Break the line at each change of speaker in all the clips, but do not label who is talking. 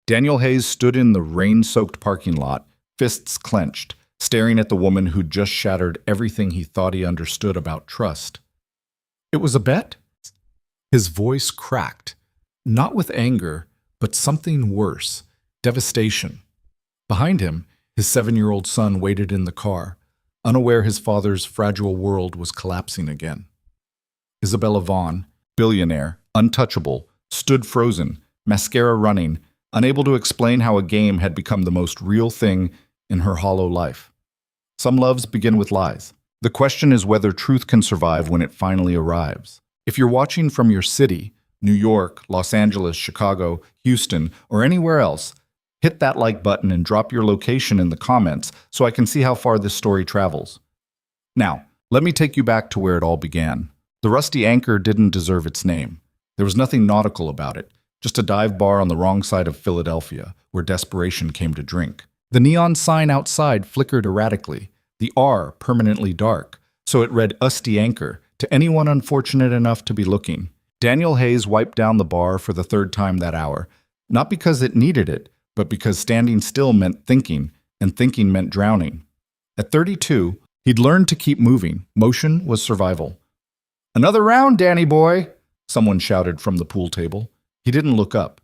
Daniel Hayes stood in the rain-soaked parking lot, fists clenched, staring at the woman who'd just shattered everything he thought he understood about trust. It was a bet? His voice cracked, not with anger, but something worse, devastation. Behind him, his 7-year-old son waited in the car, unaware his father's fragile world was collapsing again. Isabella Vaughn, billionaire, untouchable, stood frozen, mascara running, unable to explain how a game had become the most real thing in her hollow life. Some loves begin with lies. The question is whether truth can survive when it finally arrives. If you're watching from your city, New York, Los Angeles, Chicago, Houston, or anywhere else, hit that like button and drop your location in the comments so I can see how far this story travels. Now, let me take you back to where it all began. The Rusty Anchor didn't deserve its name. There was nothing nautical about it, just a dive bar on the wrong side of Philadelphia, where desperation came to drink. The neon sign outside flickered erratically, the R permanently dark, so it read Usty Anchor to anyone unfortunate enough to be looking. Daniel Hayes wiped down the bar for the third time that hour, not because it needed it, but because standing still meant thinking, and thinking meant drowning. At 32, he'd learned to keep moving. Motion was survival. "Another round, Danny boy," someone shouted from the pool table. He didn't look up.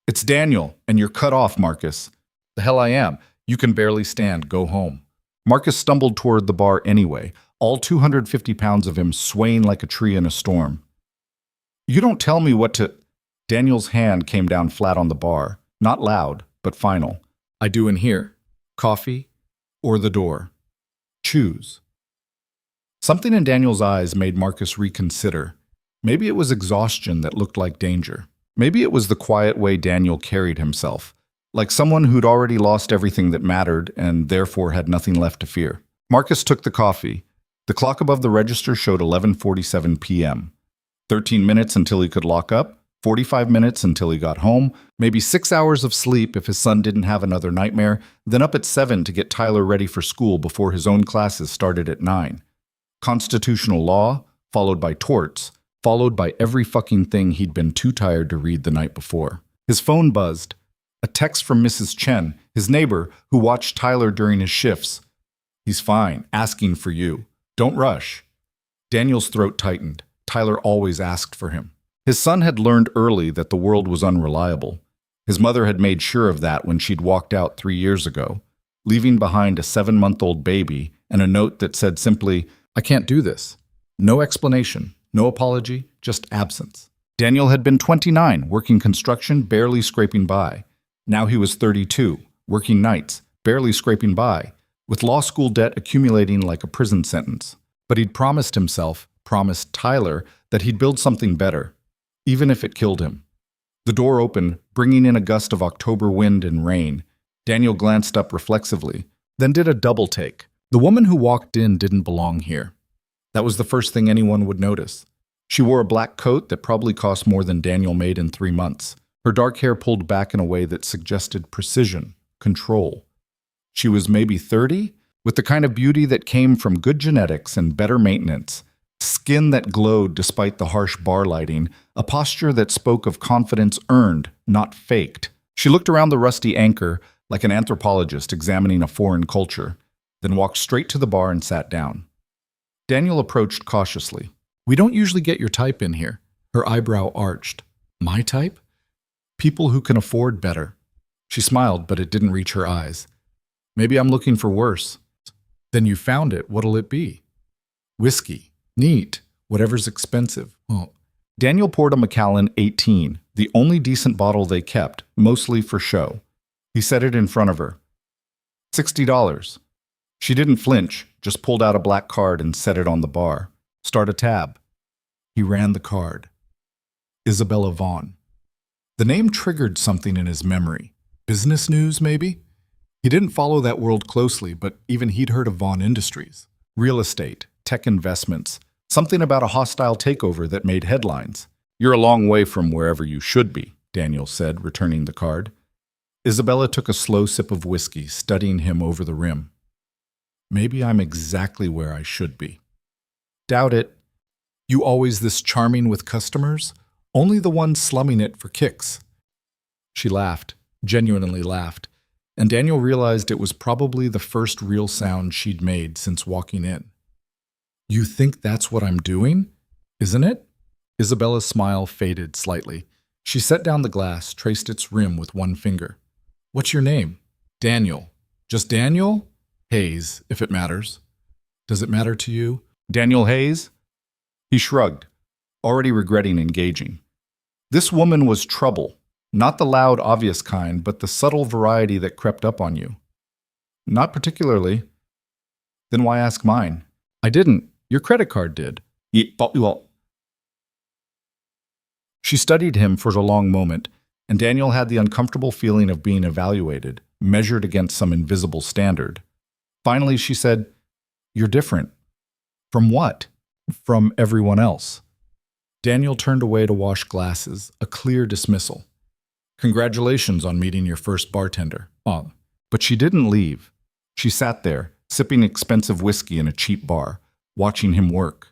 "It's Daniel, and you're cut off, Marcus." "The hell I am. You can barely stand. Go home." Marcus stumbled toward the bar anyway, all 250 pounds of him swaying like a tree in a storm. "You don't tell me what to—" Daniel's hand came down flat on the bar, not loud, but final. "I do in here. Coffee or the door. Choose." Something in Daniel's eyes made Marcus reconsider. Maybe it was exhaustion that looked like danger. Maybe it was the quiet way Daniel carried himself, like someone who'd already lost everything that mattered and therefore had nothing left to fear. Marcus took the coffee. The clock above the register showed 11:47 p.m. 13 minutes until he could lock up, 45 minutes until he got home, maybe 6 hours of sleep if his son didn't have another nightmare, then up at 7 to get Tyler ready for school before his own classes started at 9. Constitutional law, followed by torts, followed by every fucking thing he'd been too tired to read the night before. His phone buzzed. A text from Mrs. Chen, his neighbor, who watched Tyler during his shifts. "He's fine, asking for you. Don't rush." Daniel's throat tightened. Tyler always asked for him. His son had learned early that the world was unreliable. His mother had made sure of that when she'd walked out 3 years ago, leaving behind a 7-month-old baby and a note that said simply, "I can't do this." No explanation, no apology, just absence. Daniel had been 29, working construction, barely scraping by. Now he was 32, working nights, barely scraping by, with law school debt accumulating like a prison sentence. But he'd promised himself, promised Tyler, that he'd build something better, even if it killed him. The door opened, bringing in a gust of October wind and rain. Daniel glanced up reflexively, then did a double take. The woman who walked in didn't belong here. That was the first thing anyone would notice. She wore a black coat that probably cost more than Daniel made in 3 months. Her dark hair pulled back in a way that suggested precision, control. She was maybe 30, with the kind of beauty that came from good genetics and better maintenance, skin that glowed despite the harsh bar lighting, a posture that spoke of confidence earned, not faked. She looked around the Rusty Anchor like an anthropologist examining a foreign culture, then walked straight to the bar and sat down. Daniel approached cautiously. "We don't usually get your type in here." Her eyebrow arched. "My type?" "People who can afford better." She smiled, but it didn't reach her eyes. "Maybe I'm looking for worse." "Then you found it. What'll it be?" "Whiskey. Neat. Whatever's expensive." "Oh." Daniel poured a Macallan 18, the only decent bottle they kept, mostly for show. He set it in front of her. $60. She didn't flinch, just pulled out a black card and set it on the bar. "Start a tab." He ran the card. Isabella Vaughn. The name triggered something in his memory. Business news, maybe? He didn't follow that world closely, but even he'd heard of Vaughn Industries. Real estate, tech investments, something about a hostile takeover that made headlines. "You're a long way from wherever you should be," Daniel said, returning the card. Isabella took a slow sip of whiskey, studying him over the rim. "Maybe I'm exactly where I should be." "Doubt it. You always this charming with customers? Only the ones slumming it for kicks." She laughed. genuinely laughed, and Daniel realized it was probably the first real sound she'd made since walking in. "You think that's what I'm doing? Isn't it?" Isabella's smile faded slightly. She set down the glass, traced its rim with one finger. "What's your name?" "Daniel." "Just Daniel?" "Hayes, if it matters." "Does it matter to you?" "Daniel Hayes?" He shrugged, already regretting engaging. This woman was trouble, not the loud, obvious kind, but the subtle variety that crept up on you. "Not particularly." "Then why ask mine?" "I didn't. Your credit card did." Well. She studied him for a long moment, and Daniel had the uncomfortable feeling of being evaluated, measured against some invisible standard. Finally, she said, "You're different." "From what?" "From everyone else." Daniel turned away to wash glasses, a clear dismissal. "Congratulations on meeting your first bartender." But she didn't leave. She sat there, sipping expensive whiskey in a cheap bar, watching him work.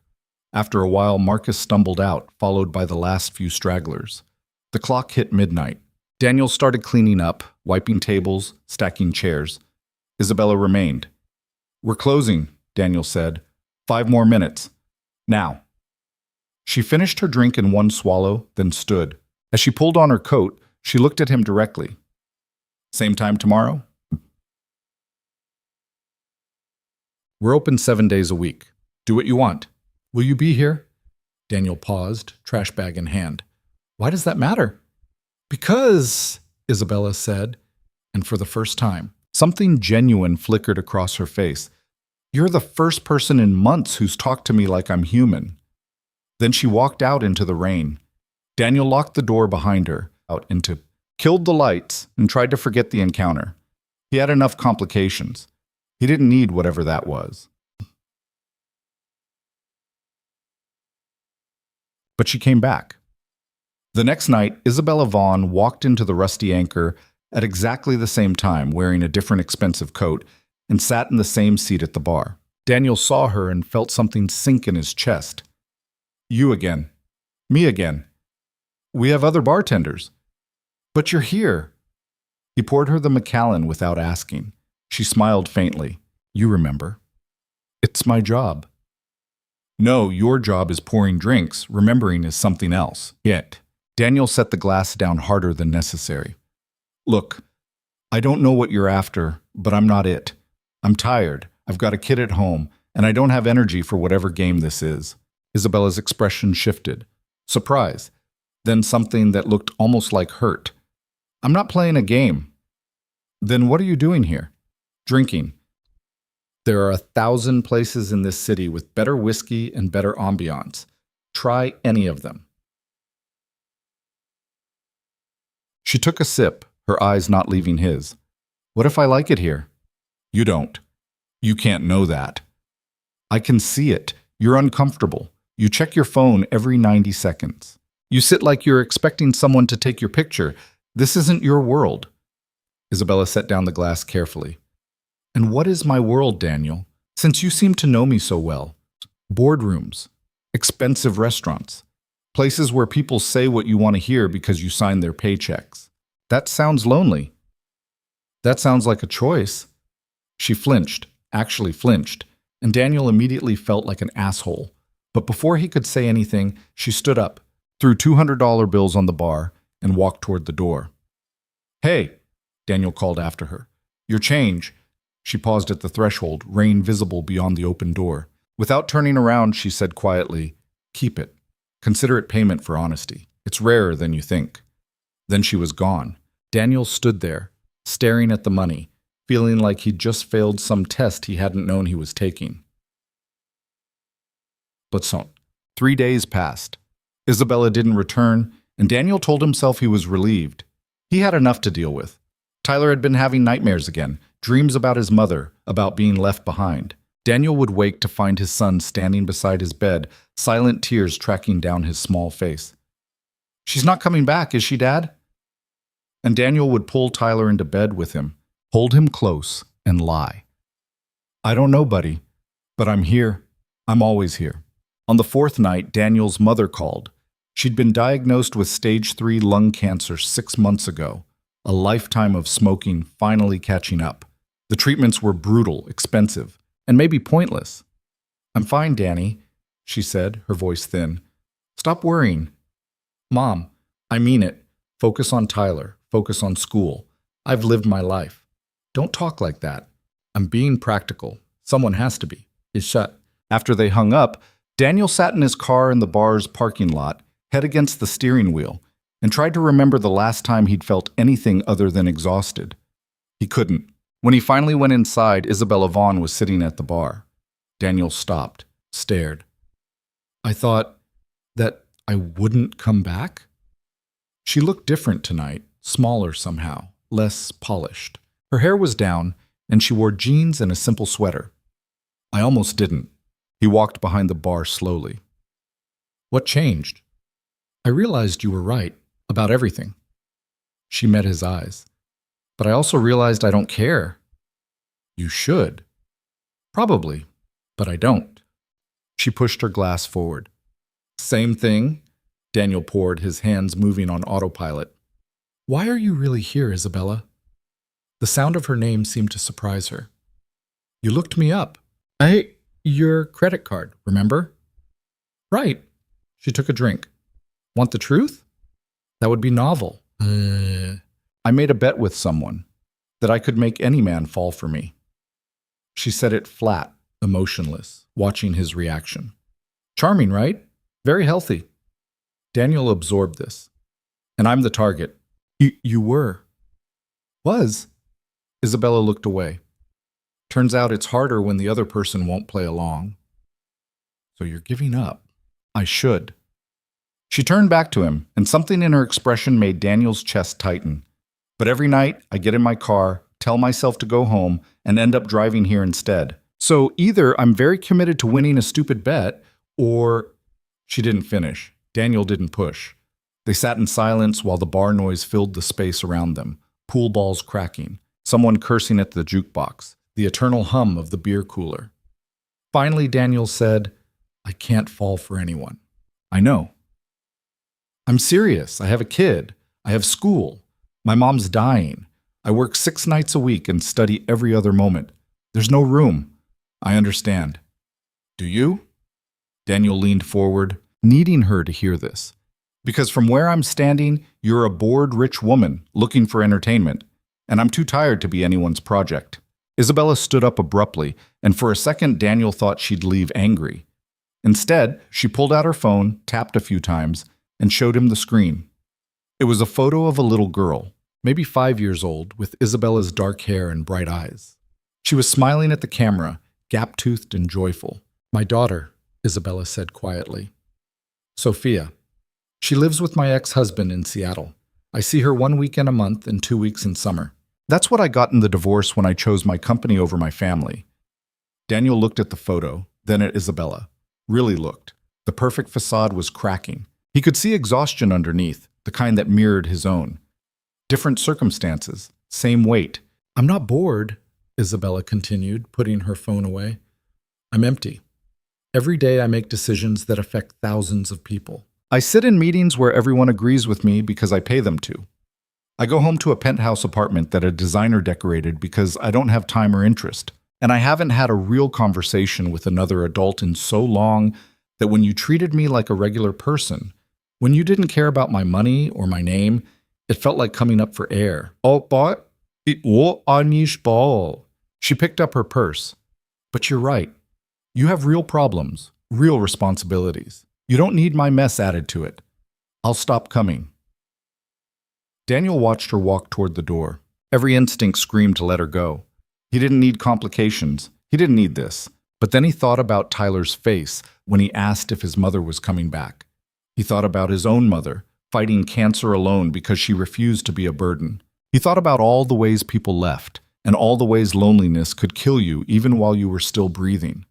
After a while, Marcus stumbled out, followed by the last few stragglers. The clock hit midnight. Daniel started cleaning up, wiping tables, stacking chairs. Isabella remained. "We're closing," Daniel said. 5 more minutes. Now." She finished her drink in one swallow, then stood. As she pulled on her coat, she looked at him directly. "Same time tomorrow?" "We're open 7 days a week. Do what you want." "Will you be here?" Daniel paused, trash bag in hand. "Why does that matter?" "Because," Isabella said, and for the first time, something genuine flickered across her face. "You're the first person in months who's talked to me like I'm human." Then she walked out into the rain. Daniel locked the door behind her, killed the lights, and tried to forget the encounter. He had enough complications. He didn't need whatever that was. But she came back. The next night, Isabella Vaughn walked into the Rusty Anchor at exactly the same time, wearing a different expensive coat, and sat in the same seat at the bar. Daniel saw her and felt something sink in his chest. "You again. Me again. We have other bartenders." "But you're here." He poured her the Macallan without asking. She smiled faintly. "You remember." "It's my job." "No, your job is pouring drinks. Remembering is something else." Yet. Daniel set the glass down harder than necessary. "Look, I don't know what you're after, but I'm not it. I'm tired. I've got a kid at home, and I don't have energy for whatever game this is." Isabella's expression shifted. Surprise. Then something that looked almost like hurt. "I'm not playing a game." "Then what are you doing here?" "Drinking. There are 1,000 places in this city with better whiskey and better ambiance. Try any of them." She took a sip, her eyes not leaving his. "What if I like it here?" "You don't. You can't know that." "I can see it. You're uncomfortable. You check your phone every 90 seconds. You sit like you're expecting someone to take your picture. This isn't your world." Isabella set down the glass carefully. "And what is my world, Daniel? Since you seem to know me so well. Boardrooms, expensive restaurants, places where people say what you want to hear because you sign their paychecks. That sounds lonely." "That sounds like a choice." She flinched, actually flinched, and Daniel immediately felt like an asshole. But before he could say anything, she stood up, threw $200 bills on the bar, and walked toward the door. "Hey," Daniel called after her. "Your change." She paused at the threshold, rain visible beyond the open door. Without turning around, she said quietly, "Keep it. Consider it payment for honesty. It's rarer than you think." Then she was gone. Daniel stood there, staring at the money, feeling like he'd just failed some test he hadn't known he was taking. But 3 days passed. Isabella didn't return, and Daniel told himself he was relieved. He had enough to deal with. Tyler had been having nightmares again, dreams about his mother, about being left behind. Daniel would wake to find his son standing beside his bed, silent tears tracking down his small face. "She's not coming back, is she, Dad?" And Daniel would pull Tyler into bed with him, hold him close, and lie. "I don't know, buddy, but I'm here. I'm always here." On the 4th night, Daniel's mother called. She'd been diagnosed with stage 3 lung cancer 6 months ago. A lifetime of smoking finally catching up. The treatments were brutal, expensive, and maybe pointless. "I'm fine, Danny," she said, her voice thin. "Stop worrying." "Mom, I mean it. Focus on Tyler. Focus on school. I've lived my life." "Don't talk like that." "I'm being practical. Someone has to be." Is shut. After they hung up, Daniel sat in his car in the bar's parking lot, head against the steering wheel, and tried to remember the last time he'd felt anything other than exhausted. He couldn't. When he finally went inside, Isabella Vaughn was sitting at the bar. Daniel stopped, stared. "I thought that I wouldn't come back?" She looked different tonight, smaller somehow, less polished. Her hair was down, and she wore jeans and a simple sweater. "I almost didn't." He walked behind the bar slowly. "What changed?" "I realized you were right about everything." She met his eyes. "But I also realized I don't care." "You should." "Probably, but I don't." She pushed her glass forward. "Same thing?" Daniel poured, his hands moving on autopilot. "Why are you really here, Isabella?" The sound of her name seemed to surprise her. "You looked me up. Your credit card, remember?" "Right." She took a drink. "Want the truth?" "That would be novel." "I made a bet with someone that I could make any man fall for me." She said it flat, emotionless, watching his reaction. "Charming, right? Very healthy." Daniel absorbed this. "And I'm the target." You were." "Was?" Isabella looked away. "Turns out it's harder when the other person won't play along." "So you're giving up." "I should." She turned back to him, and something in her expression made Daniel's chest tighten. "But every night, I get in my car, tell myself to go home, and end up driving here instead. So either I'm very committed to winning a stupid bet, or—" She didn't finish. Daniel didn't push. They sat in silence while the bar noise filled the space around them, pool balls cracking, someone cursing at the jukebox, the eternal hum of the beer cooler. Finally, Daniel said, "I can't fall for anyone." "I know." "I'm serious. I have a kid. I have school. My mom's dying. I work 6 nights a week and study every other moment. There's no room." "I understand." "Do you?" Daniel leaned forward, needing her to hear this. "Because from where I'm standing, you're a bored rich woman looking for entertainment, and I'm too tired to be anyone's project." Isabella stood up abruptly, and for a second Daniel thought she'd leave angry. Instead, she pulled out her phone, tapped a few times, and showed him the screen. It was a photo of a little girl, maybe 5 years old, with Isabella's dark hair and bright eyes. She was smiling at the camera, gap-toothed and joyful. "My daughter," Isabella said quietly. "Sophia. She lives with my ex-husband in Seattle. I see her 1 weekend a month and 2 weeks in summer. That's what I got in the divorce when I chose my company over my family." Daniel looked at the photo, then at Isabella. Really looked. The perfect facade was cracking. He could see exhaustion underneath, the kind that mirrored his own. Different circumstances, same weight. "I'm not bored," Isabella continued, putting her phone away. "I'm empty. Every day I make decisions that affect thousands of people. I sit in meetings where everyone agrees with me because I pay them to. I go home to a penthouse apartment that a designer decorated because I don't have time or interest. And I haven't had a real conversation with another adult in so long that when you treated me like a regular person, when you didn't care about my money or my name, it felt like coming up for air." She picked up her purse. "But you're right. You have real problems, real responsibilities. You don't need my mess added to it. I'll stop coming." Daniel watched her walk toward the door. Every instinct screamed to let her go. He didn't need complications. He didn't need this. But then he thought about Tyler's face when he asked if his mother was coming back. He thought about his own mother, fighting cancer alone because she refused to be a burden. He thought about all the ways people left, and all the ways loneliness could kill you even while you were still breathing.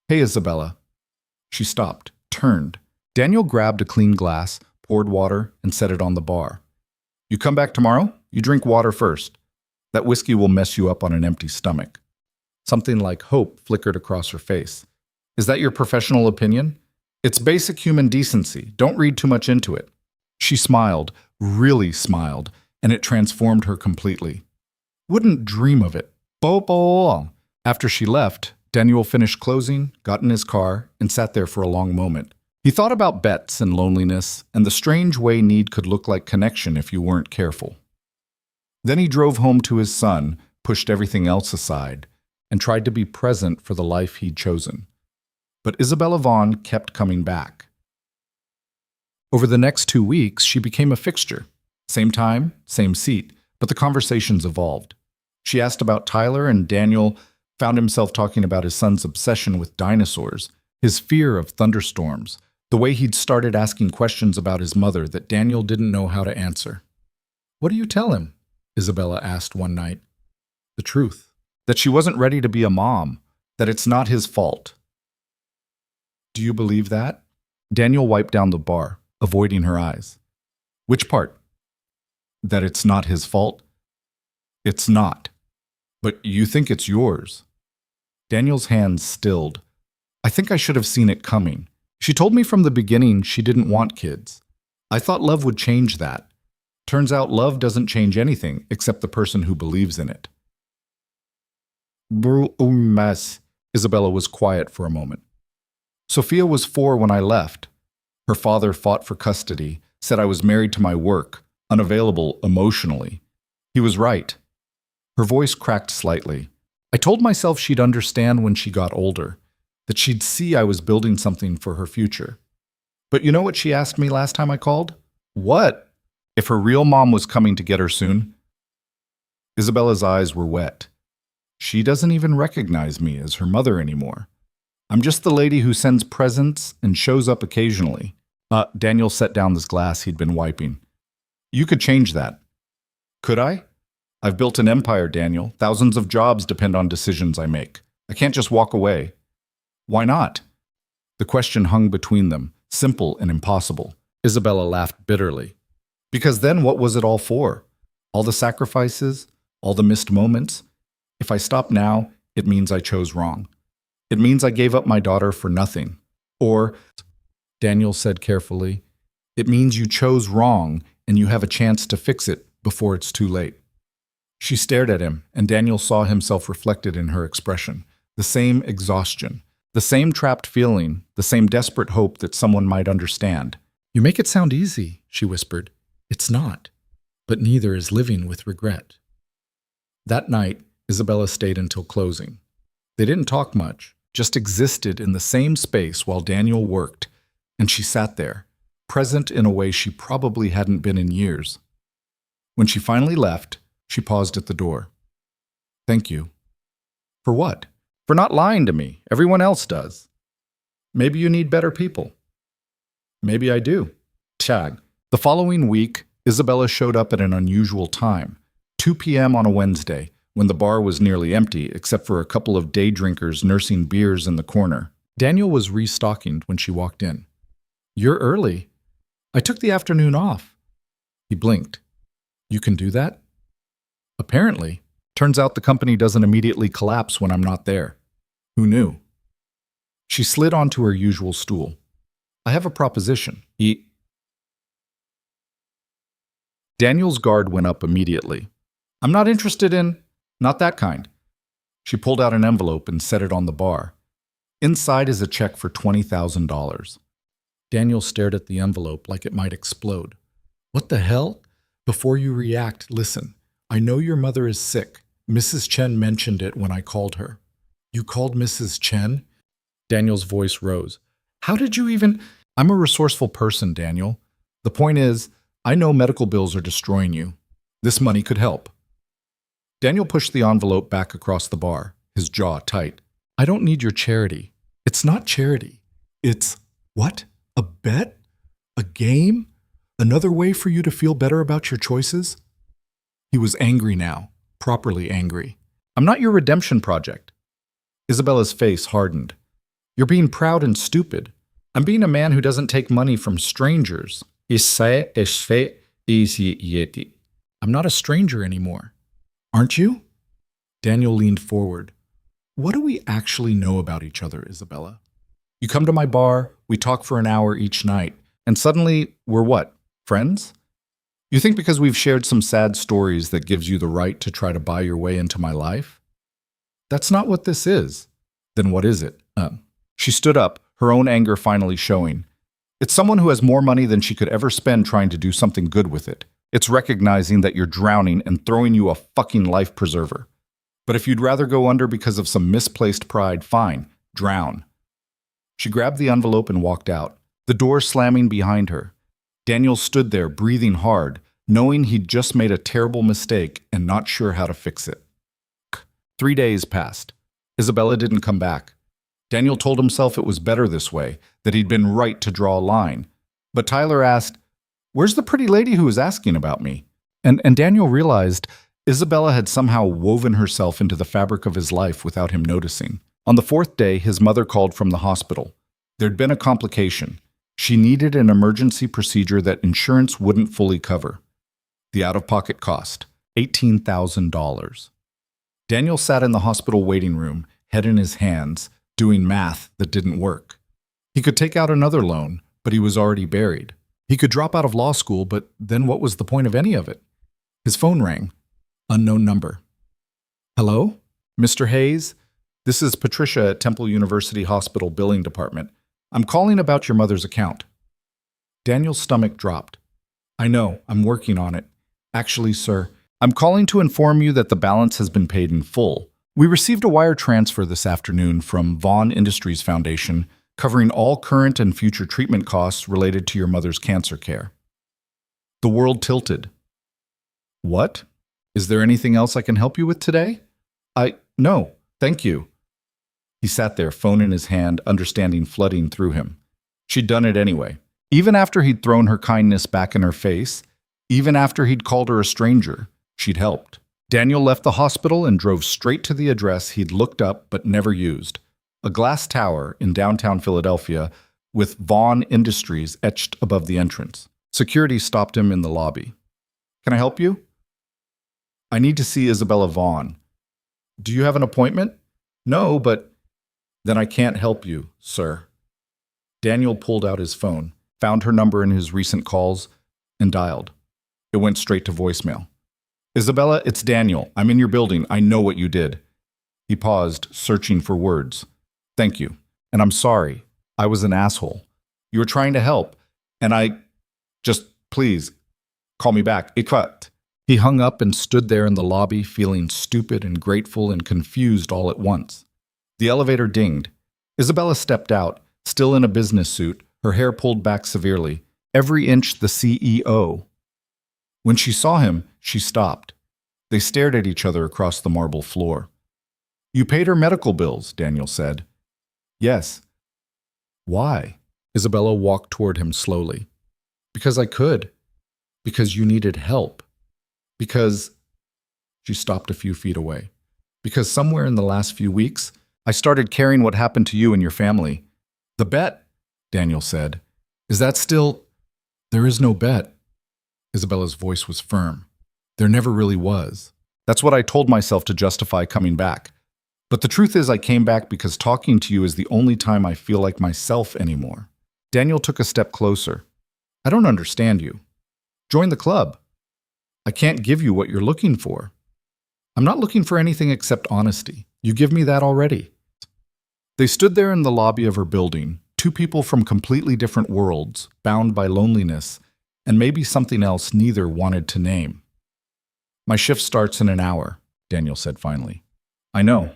"Hey, Isabella." She stopped, turned. Daniel grabbed a clean glass, poured water, and set it on the bar. "You come back tomorrow? You drink water first. That whiskey will mess you up on an empty stomach." Something like hope flickered across her face. "Is that your professional opinion? It's basic human decency. Don't read too much into it." She smiled, really smiled, and it transformed her completely. Wouldn't dream of it. Bobo. After she left, Daniel finished closing, got in his car, and sat there for a long moment. He thought about bets and loneliness and the strange way need could look like connection if you weren't careful. Then he drove home to his son, pushed everything else aside, and tried to be present for the life he'd chosen. But Isabella Vaughn kept coming back. Over the next 2 weeks, she became a fixture. Same time, same seat, but the conversations evolved. She asked about Tyler, and Daniel found himself talking about his son's obsession with dinosaurs, his fear of thunderstorms, the way he'd started asking questions about his mother that Daniel didn't know how to answer. "What do you tell him?" Isabella asked one night. The truth. That she wasn't ready to be a mom, that it's not his fault. "Do you believe that?" Daniel wiped down the bar, avoiding her eyes. "Which part?" "That it's not his fault?" "It's not. But you think it's yours." Daniel's hands stilled. "I think I should have seen it coming. She told me from the beginning she didn't want kids. I thought love would change that. Turns out love doesn't change anything except the person who believes in it." Mess. Isabella was quiet for a moment. "Sophia was 4 when I left. Her father fought for custody, said I was married to my work, unavailable emotionally. He was right." Her voice cracked slightly. "I told myself she'd understand when she got older, that she'd see I was building something for her future. But you know what she asked me last time I called?" "What?" "If her real mom was coming to get her soon." Isabella's eyes were wet. "She doesn't even recognize me as her mother anymore. I'm just the lady who sends presents and shows up occasionally." Daniel set down this glass he'd been wiping. "You could change that." "Could I? I've built an empire, Daniel. Thousands of jobs depend on decisions I make. I can't just walk away." "Why not?" The question hung between them, simple and impossible. Isabella laughed bitterly. "Because then what was it all for? All the sacrifices? All the missed moments? If I stop now, it means I chose wrong. It means I gave up my daughter for nothing. Or," Daniel said carefully, "it means you chose wrong and you have a chance to fix it before it's too late." She stared at him, and Daniel saw himself reflected in her expression. The same exhaustion, the same trapped feeling, the same desperate hope that someone might understand. "You make it sound easy," she whispered. "It's not. But neither is living with regret." That night, Isabella stayed until closing. They didn't talk much, just existed in the same space while Daniel worked, and she sat there, present in a way she probably hadn't been in years. When she finally left, she paused at the door. "Thank you." "For what?" "For not lying to me. Everyone else does." "Maybe you need better people." "Maybe I do." Tag. The following week, Isabella showed up at an unusual time, 2 p.m. on a Wednesday, when the bar was nearly empty except for a couple of day drinkers nursing beers in the corner. Daniel was restocking when she walked in. "You're early." "I took the afternoon off." He blinked. "You can do that?" "Apparently. Turns out the company doesn't immediately collapse when I'm not there." "Who knew?" She slid onto her usual stool. "I have a proposition." Daniel's guard went up immediately. "I'm not interested in—" "Not that kind." She pulled out an envelope and set it on the bar. "Inside is a check for $20,000. Daniel stared at the envelope like it might explode. "What the hell?" "Before you react, listen. I know your mother is sick. Mrs. Chen mentioned it when I called her." "You called Mrs. Chen?" Daniel's voice rose. "How did you even—" "I'm a resourceful person, Daniel. The point is, I know medical bills are destroying you. This money could help." Daniel pushed the envelope back across the bar, his jaw tight. "I don't need your charity." "It's not charity. It's—" "What? A bet? A game? Another way for you to feel better about your choices?" He was angry now, properly angry. "I'm not your redemption project." Isabella's face hardened. "You're being proud and stupid. I'm being a man who doesn't take money from strangers." "I'm not a stranger anymore." "Aren't you?" Daniel leaned forward. "What do we actually know about each other, Isabella? You come to my bar, we talk for an hour each night, and suddenly we're what? Friends?" You think because we've shared some sad stories that gives you the right to try to buy your way into my life? That's not what this is. Then what is it? She stood up, her own anger finally showing. It's someone who has more money than she could ever spend trying to do something good with it. It's recognizing that you're drowning and throwing you a fucking life preserver. But if you'd rather go under because of some misplaced pride, fine, drown. She grabbed the envelope and walked out, the door slamming behind her. Daniel stood there, breathing hard, knowing he'd just made a terrible mistake and not sure how to fix it. 3 days passed. Isabella didn't come back. Daniel told himself it was better this way, that he'd been right to draw a line. But Tyler asked, "Where's the pretty lady who was asking about me?" And Daniel realized Isabella had somehow woven herself into the fabric of his life without him noticing. On the 4th day, his mother called from the hospital. There'd been a complication. She needed an emergency procedure that insurance wouldn't fully cover. The out-of-pocket cost, $18,000. Daniel sat in the hospital waiting room, head in his hands, doing math that didn't work. He could take out another loan, but he was already buried. He could drop out of law school, but then what was the point of any of it? His phone rang. Unknown number. Hello? Mr. Hayes? This is Patricia at Temple University Hospital Billing Department. I'm calling about your mother's account. Daniel's stomach dropped. I know, I'm working on it. Actually, sir, I'm calling to inform you that the balance has been paid in full. We received a wire transfer this afternoon from Vaughn Industries Foundation covering all current and future treatment costs related to your mother's cancer care. The world tilted. What? Is there anything else I can help you with today? No, thank you. He sat there, phone in his hand, understanding flooding through him. She'd done it anyway. Even after he'd thrown her kindness back in her face, even after he'd called her a stranger, she'd helped. Daniel left the hospital and drove straight to the address he'd looked up but never used. A glass tower in downtown Philadelphia with Vaughn Industries etched above the entrance. Security stopped him in the lobby. Can I help you? I need to see Isabella Vaughn. Do you have an appointment? No, but... Then I can't help you, sir. Daniel pulled out his phone, found her number in his recent calls, and dialed. It went straight to voicemail. Isabella, it's Daniel. I'm in your building. I know what you did. He paused, searching for words. Thank you. And I'm sorry. I was an asshole. You were trying to help. And just, please, call me back. It cut. He hung up and stood there in the lobby, feeling stupid and grateful and confused all at once. The elevator dinged. Isabella stepped out, still in a business suit, her hair pulled back severely, every inch the CEO. When she saw him, she stopped. They stared at each other across the marble floor. You paid her medical bills, Daniel said. Yes. Why? Isabella walked toward him slowly. Because I could. Because you needed help. Because... She stopped a few feet away. Because somewhere in the last few weeks, I started caring what happened to you and your family. The bet, Daniel said. Is that still... There is no bet. Isabella's voice was firm. There never really was. That's what I told myself to justify coming back. But the truth is I came back because talking to you is the only time I feel like myself anymore. Daniel took a step closer. I don't understand you. Join the club. I can't give you what you're looking for. I'm not looking for anything except honesty. You give me that already. They stood there in the lobby of her building, two people from completely different worlds, bound by loneliness, and maybe something else neither wanted to name. My shift starts in an hour, Daniel said finally. I know.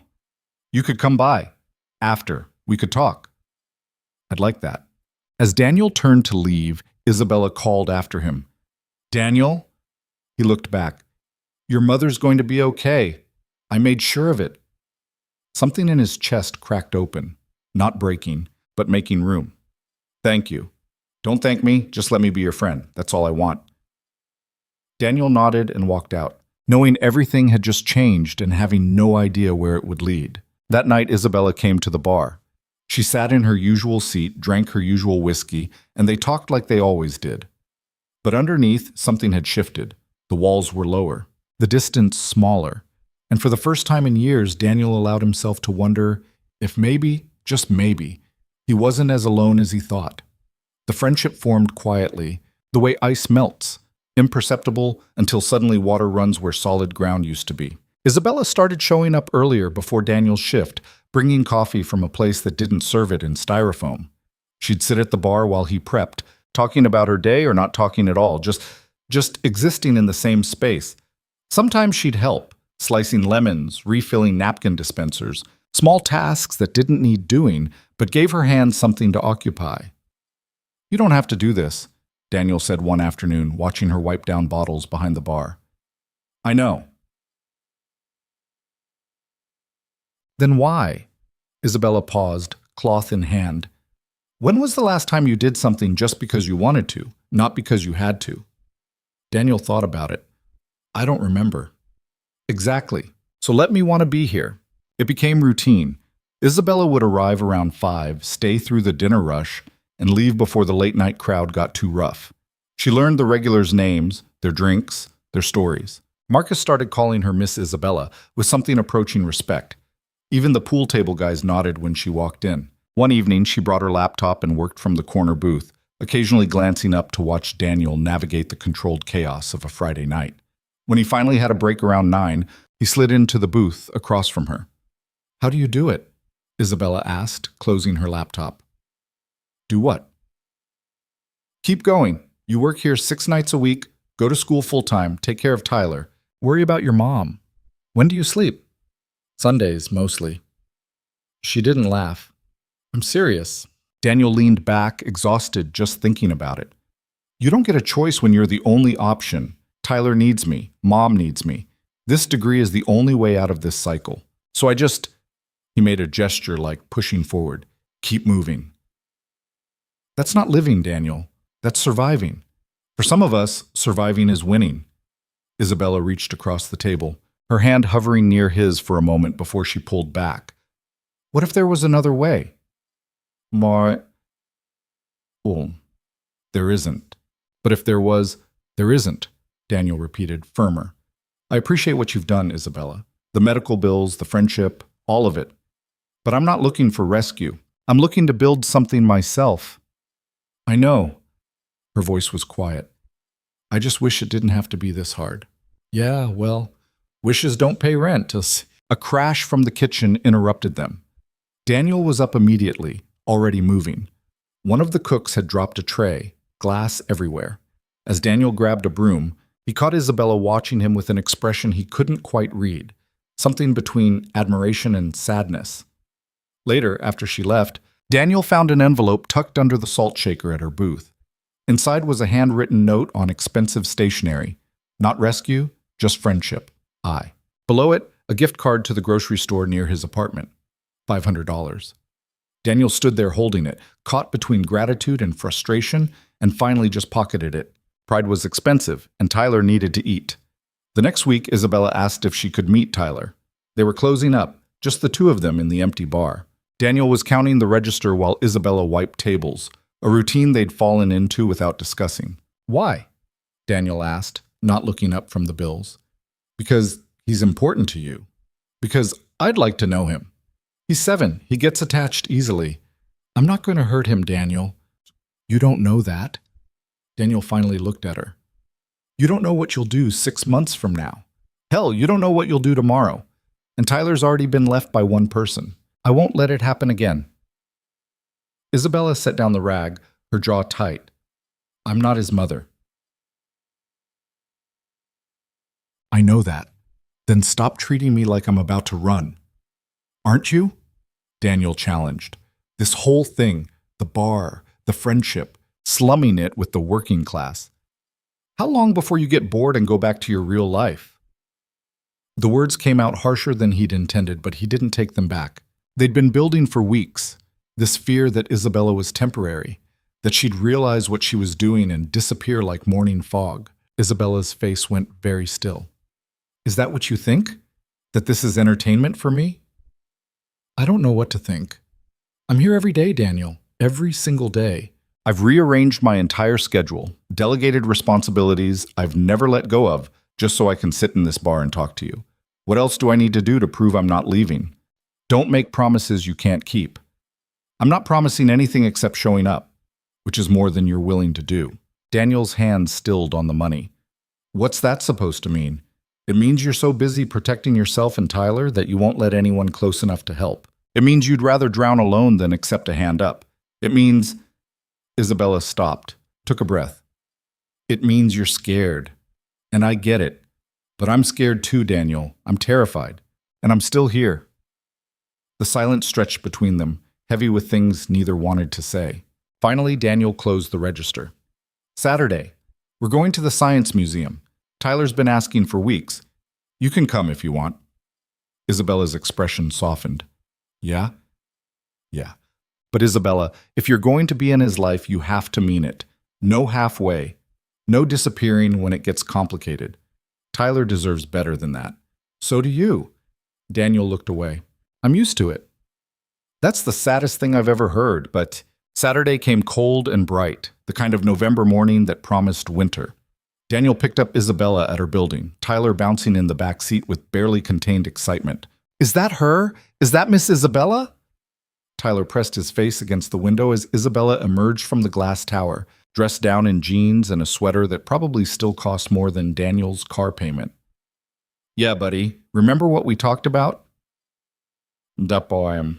You could come by. After. We could talk. I'd like that. As Daniel turned to leave, Isabella called after him. Daniel? He looked back. Your mother's going to be okay. I made sure of it. Something in his chest cracked open, not breaking, but making room. Thank you. Don't thank me, just let me be your friend. That's all I want. Daniel nodded and walked out, knowing everything had just changed and having no idea where it would lead. That night, Isabella came to the bar. She sat in her usual seat, drank her usual whiskey, and they talked like they always did. But underneath, something had shifted. The walls were lower, the distance smaller. And for the first time in years, Daniel allowed himself to wonder if maybe, just maybe, he wasn't as alone as he thought. The friendship formed quietly, the way ice melts, imperceptible until suddenly water runs where solid ground used to be. Isabella started showing up earlier before Daniel's shift, bringing coffee from a place that didn't serve it in styrofoam. She'd sit at the bar while he prepped, talking about her day or not talking at all, just existing in the same space. Sometimes she'd help, slicing lemons, refilling napkin dispensers, small tasks that didn't need doing, but gave her hands something to occupy. "You don't have to do this," Daniel said one afternoon, watching her wipe down bottles behind the bar. "I know." "Then why?" Isabella paused, cloth in hand. "When was the last time you did something just because you wanted to, not because you had to?" Daniel thought about it. "I don't remember." "Exactly. So let me want to be here." It became routine. Isabella would arrive around 5, stay through the dinner rush, and leave before the late-night crowd got too rough. She learned the regulars' names, their drinks, their stories. Marcus started calling her Miss Isabella, with something approaching respect. Even the pool table guys nodded when she walked in. One evening, she brought her laptop and worked from the corner booth, occasionally glancing up to watch Daniel navigate the controlled chaos of a Friday night. When he finally had a break around 9, he slid into the booth across from her. "How do you do it?" Isabella asked, closing her laptop. "Do what?" "Keep going. You work here 6 nights a week, go to school full-time, take care of Tyler, worry about your mom. When do you sleep?" "Sundays, mostly." She didn't laugh. "I'm serious." Daniel leaned back, exhausted just thinking about it. "You don't get a choice when you're the only option. Tyler needs me. Mom needs me. This degree is the only way out of this cycle. So He made a gesture like pushing forward. "Keep moving." That's not living, Daniel. That's surviving. For some of us, surviving is winning. Isabella reached across the table, her hand hovering near his for a moment before she pulled back. "What if there was another way?" Well, there isn't. But if there was, there isn't, Daniel repeated, firmer. "I appreciate what you've done, Isabella. The medical bills, the friendship, all of it. But I'm not looking for rescue. I'm looking to build something myself." "I know." Her voice was quiet. "I just wish it didn't have to be this hard." "Yeah, well, wishes don't pay rent." A crash from the kitchen interrupted them. Daniel was up immediately, already moving. One of the cooks had dropped a tray, glass everywhere. As Daniel grabbed a broom, he caught Isabella watching him with an expression he couldn't quite read, something between admiration and sadness. Later, after she left, Daniel found an envelope tucked under the salt shaker at her booth. Inside was a handwritten note on expensive stationery. Not rescue, just friendship. I. Below it, a gift card to the grocery store near his apartment. $500. Daniel stood there holding it, caught between gratitude and frustration, and finally just pocketed it. Pride was expensive, and Tyler needed to eat. The next week, Isabella asked if she could meet Tyler. They were closing up, just the two of them in the empty bar. Daniel was counting the register while Isabella wiped tables, a routine they'd fallen into without discussing. "Why?" Daniel asked, not looking up from the bills. "Because he's important to you. Because I'd like to know him. He's 7. He gets attached easily. I'm not going to hurt him, Daniel." "You don't know that?" Daniel finally looked at her. "You don't know what you'll do 6 months from now. Hell, you don't know what you'll do tomorrow. And Tyler's already been left by one person. I won't let it happen again." Isabella set down the rag, her jaw tight. "I'm not his mother." "I know that. Then stop treating me like I'm about to run." "Aren't you?" Daniel challenged. "This whole thing, the bar, the friendship, slumming it with the working class. How long before you get bored and go back to your real life?" The words came out harsher than he'd intended, but he didn't take them back. They'd been building for weeks, this fear that Isabella was temporary, that she'd realize what she was doing and disappear like morning fog. Isabella's face went very still. "Is that what you think? That this is entertainment for me?" "I don't know what to think. I'm here every day, Daniel, every single day. I've rearranged my entire schedule, delegated responsibilities I've never let go of, just so I can sit in this bar and talk to you. What else do I need to do to prove I'm not leaving? Don't make promises you can't keep. I'm not promising anything except showing up, which is more than you're willing to do." Daniel's hand stilled on the money. What's that supposed to mean? It means you're so busy protecting yourself and Tyler that you won't let anyone close enough to help. It means you'd rather drown alone than accept a hand up. It means... Isabella stopped, took a breath. It means you're scared. And I get it. But I'm scared too, Daniel. I'm terrified. And I'm still here. The silence stretched between them, heavy with things neither wanted to say. Finally, Daniel closed the register. Saturday. We're going to the Science Museum. Tyler's been asking for weeks. You can come if you want. Isabella's expression softened. Yeah? Yeah. But Isabella, if you're going to be in his life, you have to mean it. No halfway. No disappearing when it gets complicated. Tyler deserves better than that. So do you. Daniel looked away. I'm used to it. That's the saddest thing I've ever heard, but Saturday came cold and bright, the kind of November morning that promised winter. Daniel picked up Isabella at her building, Tyler bouncing in the back seat with barely contained excitement. Is that her? Is that Miss Isabella? Tyler pressed his face against the window as Isabella emerged from the glass tower, dressed down in jeans and a sweater that probably still cost more than Daniel's car payment. Yeah, buddy. Remember what we talked about? That boy.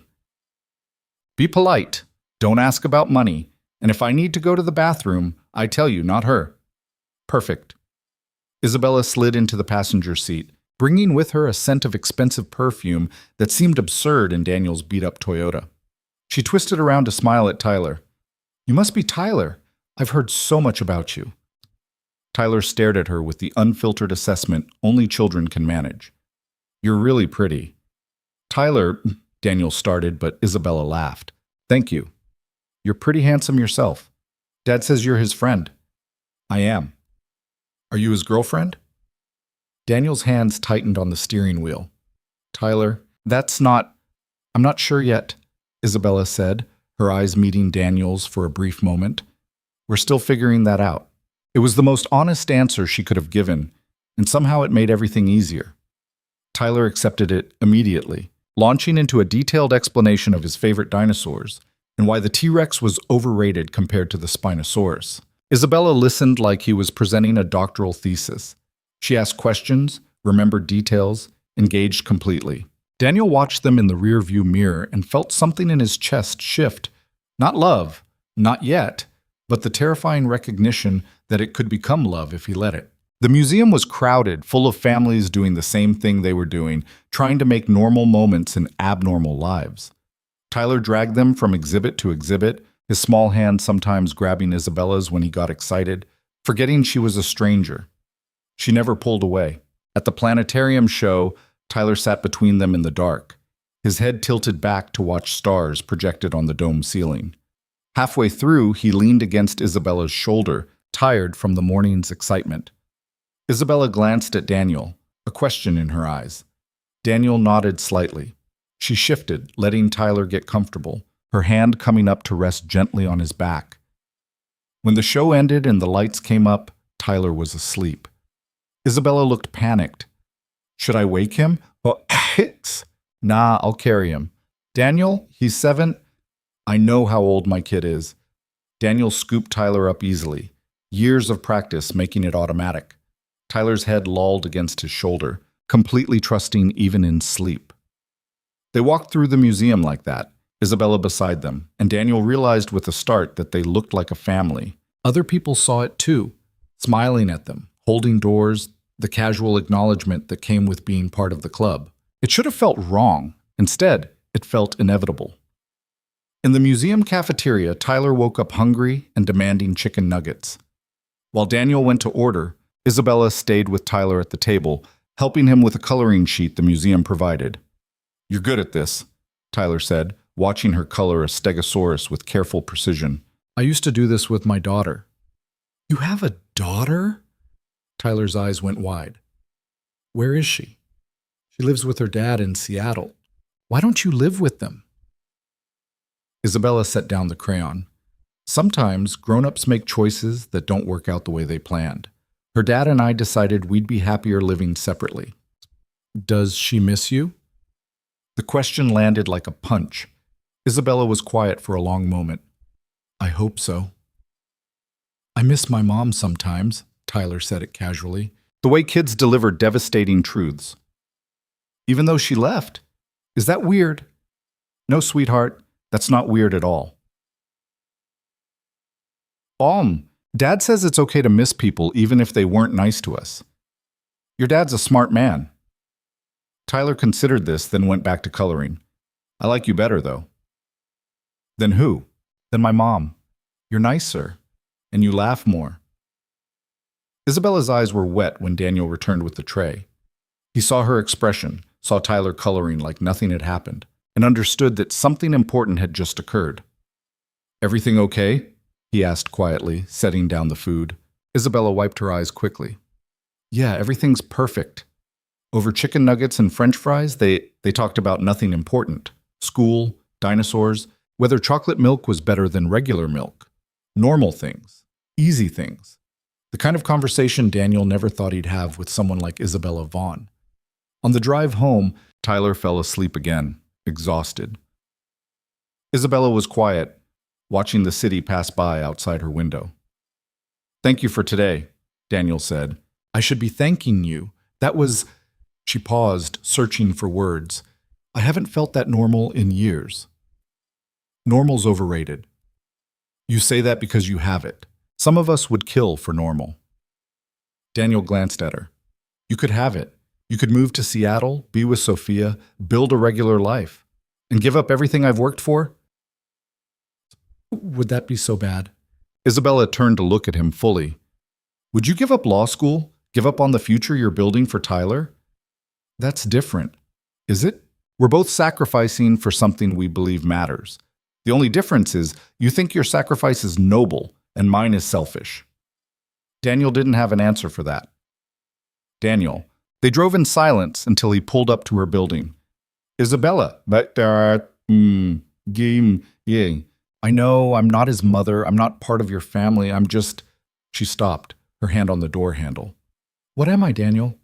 Be polite. Don't ask about money. And if I need to go to the bathroom, I tell you, not her. Perfect. Isabella slid into the passenger seat, bringing with her a scent of expensive perfume that seemed absurd in Daniel's beat-up Toyota. She twisted around to smile at Tyler. You must be Tyler. I've heard so much about you. Tyler stared at her with the unfiltered assessment only children can manage. You're really pretty. Tyler, Daniel started, but Isabella laughed. Thank you. You're pretty handsome yourself. Dad says you're his friend. I am. Are you his girlfriend? Daniel's hands tightened on the steering wheel. Tyler, I'm not sure yet, Isabella said, her eyes meeting Daniel's for a brief moment. We're still figuring that out. It was the most honest answer she could have given, and somehow it made everything easier. Tyler accepted it immediately, launching into a detailed explanation of his favorite dinosaurs and why the T-Rex was overrated compared to the Spinosaurus. Isabella listened like he was presenting a doctoral thesis. She asked questions, remembered details, engaged completely. Daniel watched them in the rearview mirror and felt something in his chest shift. Not love, not yet, but the terrifying recognition that it could become love if he let it. The museum was crowded, full of families doing the same thing they were doing, trying to make normal moments in abnormal lives. Tyler dragged them from exhibit to exhibit, his small hand sometimes grabbing Isabella's when he got excited, forgetting she was a stranger. She never pulled away. At the planetarium show, Tyler sat between them in the dark, his head tilted back to watch stars projected on the dome ceiling. Halfway through, he leaned against Isabella's shoulder, tired from the morning's excitement. Isabella glanced at Daniel, a question in her eyes. Daniel nodded slightly. She shifted, letting Tyler get comfortable, her hand coming up to rest gently on his back. When the show ended and the lights came up, Tyler was asleep. Isabella looked panicked. Should I wake him? Oh, nah, I'll carry him. Daniel, he's 7. I know how old my kid is. Daniel scooped Tyler up easily, years of practice making it automatic. Tyler's head lolled against his shoulder, completely trusting even in sleep. They walked through the museum like that, Isabella beside them, and Daniel realized with a start that they looked like a family. Other people saw it too, smiling at them, holding doors, the casual acknowledgement that came with being part of the club. It should have felt wrong. Instead, it felt inevitable. In the museum cafeteria, Tyler woke up hungry and demanding chicken nuggets. While Daniel went to order, Isabella stayed with Tyler at the table, helping him with a coloring sheet the museum provided. You're good at this, Tyler said, watching her color a stegosaurus with careful precision. I used to do this with my daughter. You have a daughter? Tyler's eyes went wide. Where is she? She lives with her dad in Seattle. Why don't you live with them? Isabella set down the crayon. Sometimes grown-ups make choices that don't work out the way they planned. Her dad and I decided we'd be happier living separately. Does she miss you? The question landed like a punch. Isabella was quiet for a long moment. I hope so. I miss my mom sometimes, Tyler said it casually, The way kids deliver devastating truths. Even though she left. Is that weird? No, sweetheart, that's not weird at all. Dad says it's okay to miss people even if they weren't nice to us. Your dad's a smart man. Tyler considered this, then went back to coloring. I like you better, though. Than who? Than my mom. You're nicer, and you laugh more. Isabella's eyes were wet when Daniel returned with the tray. He saw her expression, saw Tyler coloring like nothing had happened, and understood that something important had just occurred. Everything okay? He asked quietly, setting down the food. Isabella wiped her eyes quickly. Yeah, everything's perfect. Over chicken nuggets and French fries, they talked about nothing important. School, dinosaurs, whether chocolate milk was better than regular milk. Normal things. Easy things. The kind of conversation Daniel never thought he'd have with someone like Isabella Vaughn. On the drive home, Tyler fell asleep again, exhausted. Isabella was quiet, watching the city pass by outside her window. Thank you for today, Daniel said. I should be thanking you. That was... She paused, searching for words. I haven't felt that normal in years. Normal's overrated. You say that because you have it. Some of us would kill for normal. Daniel glanced at her. You could have it. You could move to Seattle, be with Sophia, build a regular life, and give up everything I've worked for? Would that be so bad? Isabella turned to look at him fully. Would you give up law school? Give up on the future you're building for Tyler? That's different, is it? We're both sacrificing for something we believe matters. The only difference is you think your sacrifice is noble and mine is selfish. Daniel didn't have an answer for that. Daniel. They drove in silence until he pulled up to her building. Isabella, I know I'm not his mother. I'm not part of your family. I'm just... She stopped, her hand on the door handle. What am I, Daniel?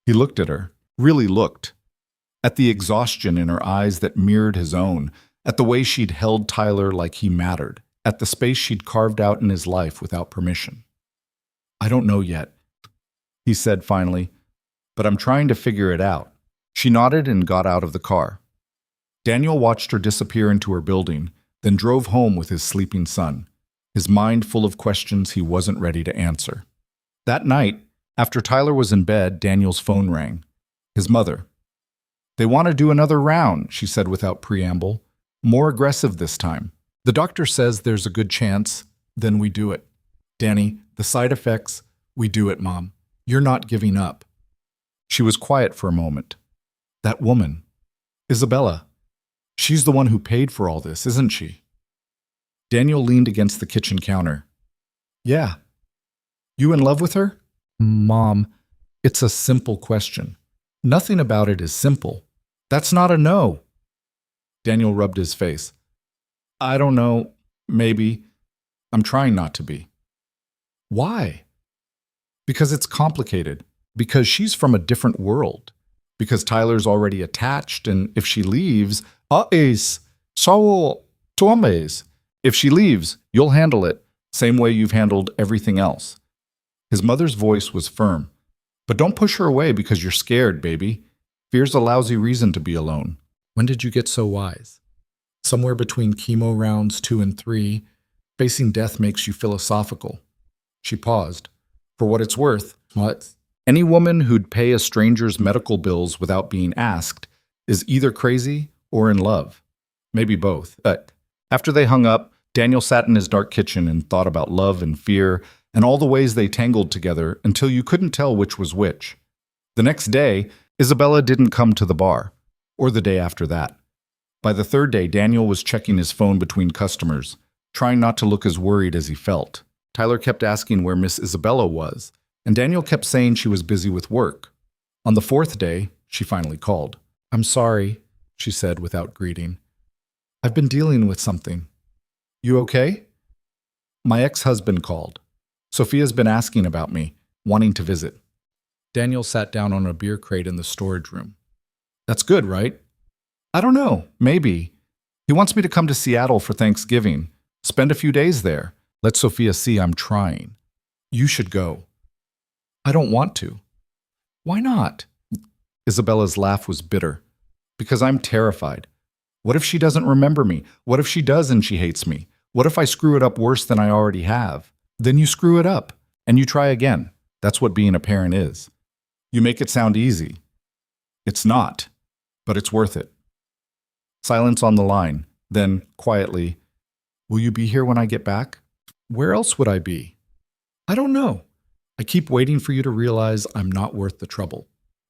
He looked at her, really looked. At the exhaustion in her eyes that mirrored his own, at the way she'd held Tyler like he mattered, at the space she'd carved out in his life without permission. I don't know yet, he said finally, but I'm trying to figure it out. She nodded and got out of the car. Daniel watched her disappear into her building, then drove home with his sleeping son, his mind full of questions he wasn't ready to answer. That night, after Tyler was in bed, Daniel's phone rang. His mother. They want to do another round, she said without preamble. More aggressive this time. The doctor says there's a good chance, then we do it. Danny, the side effects, we do it, Mom. You're not giving up. She was quiet for a moment. That woman, Isabella, she's the one who paid for all this, isn't she? Daniel leaned against the kitchen counter. Yeah. You in love with her? Mom, it's a simple question. Nothing about it is simple. That's not a no. Daniel rubbed his face. I don't know. Maybe. I'm trying not to be. Why? Because it's complicated. Because she's from a different world. Because Tyler's already attached, and if she leaves, if she leaves, you'll handle it, same way you've handled everything else. His mother's voice was firm. But don't push her away because you're scared, baby. Fear's a lousy reason to be alone. When did you get so wise? Somewhere between chemo rounds 2 and 3, facing death makes you philosophical. She paused. For what it's worth, what? Any woman who'd pay a stranger's medical bills without being asked is either crazy or in love. Maybe both. After they hung up, Daniel sat in his dark kitchen and thought about love and fear and all the ways they tangled together until you couldn't tell which was which. The next day, Isabella didn't come to the bar, or the day after that. By the third day, Daniel was checking his phone between customers, trying not to look as worried as he felt. Tyler kept asking where Miss Isabella was, and Daniel kept saying she was busy with work. On the fourth day, she finally called. I'm sorry, she said without greeting. I've been dealing with something. You okay? My ex-husband called. Sophia's been asking about me, wanting to visit. Daniel sat down on a beer crate in the storage room. That's good, right? I don't know, maybe. He wants me to come to Seattle for Thanksgiving, spend a few days there. Let Sophia see I'm trying. You should go. I don't want to. Why not? Isabella's laugh was bitter. Because I'm terrified. What if she doesn't remember me? What if she does and she hates me? What if I screw it up worse than I already have? Then you screw it up, and you try again. That's what being a parent is. You make it sound easy. It's not, but it's worth it. Silence on the line. Then, quietly, will you be here when I get back? Where else would I be? I don't know. I keep waiting for you to realize I'm not worth the trouble.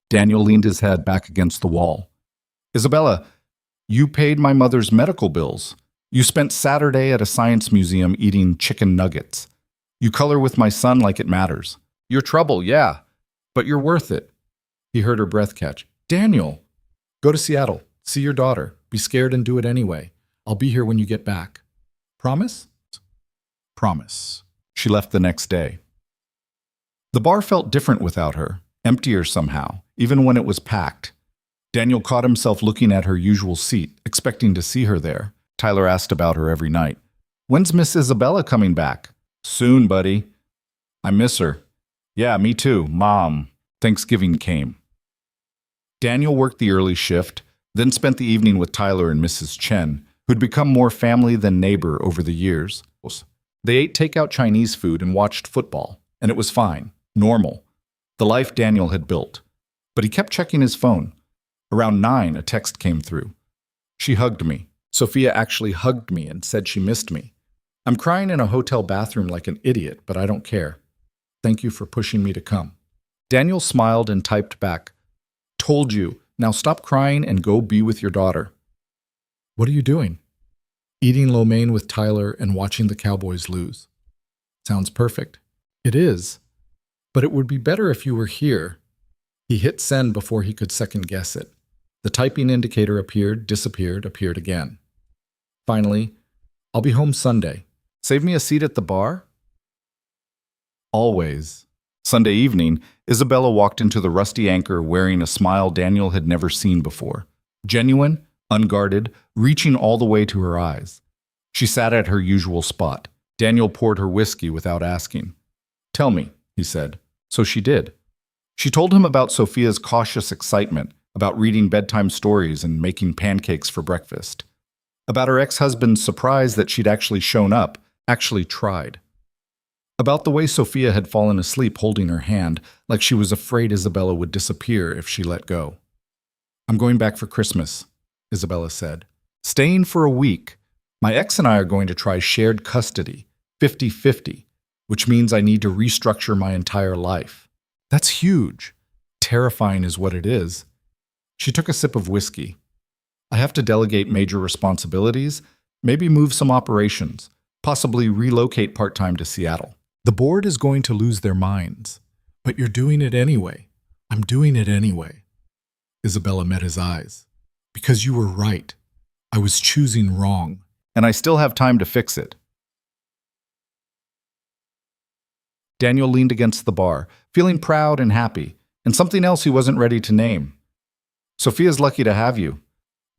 Daniel leaned his head back against the wall. Isabella, you paid my mother's medical bills. You spent Saturday at a science museum eating chicken nuggets. You color with my son like it matters. You're trouble, yeah, but you're worth it. He heard her breath catch. Daniel, go to Seattle. See your daughter. Be scared and do it anyway. I'll be here when you get back. Promise? Promise. She left the next day. The bar felt different without her, emptier somehow, even when it was packed. Daniel caught himself looking at her usual seat, expecting to see her there. Tyler asked about her every night. When's Miss Isabella coming back? Soon, buddy. I miss her. Yeah, me too, Mom. Thanksgiving came. Daniel worked the early shift, then spent the evening with Tyler and Mrs. Chen, who'd become more family than neighbor over the years. They ate takeout Chinese food and watched football, and it was fine, normal, the life Daniel had built. But he kept checking his phone. Around 9, a text came through. She hugged me. Sophia actually hugged me and said she missed me. I'm crying in a hotel bathroom like an idiot, but I don't care. Thank you for pushing me to come. Daniel smiled and typed back, Told you, now stop crying and go be with your daughter. What are you doing? Eating lo mein with Tyler and watching the Cowboys lose. Sounds perfect. It is, but it would be better if you were here. He hit send before he could second guess it. The typing indicator appeared, disappeared, appeared again. Finally, I'll be home Sunday. Save me a seat at the bar? Always. Sunday evening, Isabella walked into the Rusty Anchor wearing a smile Daniel had never seen before. Genuine, unguarded, reaching all the way to her eyes. She sat at her usual spot. Daniel poured her whiskey without asking. Tell me, he said. So she did. She told him about Sophia's cautious excitement, about reading bedtime stories and making pancakes for breakfast. About her ex-husband's surprise that she'd actually shown up, actually tried. About the way Sophia had fallen asleep holding her hand, like she was afraid Isabella would disappear if she let go. I'm going back for Christmas, Isabella said. Staying for a week. My ex and I are going to try shared custody, 50-50, which means I need to restructure my entire life. That's huge. Terrifying is what it is. She took a sip of whiskey. I have to delegate major responsibilities, maybe move some operations, possibly relocate part-time to Seattle. The board is going to lose their minds. But you're doing it anyway. I'm doing it anyway. Isabella met his eyes. Because you were right. I was choosing wrong. And I still have time to fix it. Daniel leaned against the bar, feeling proud and happy, and something else he wasn't ready to name. Sophia's lucky to have you.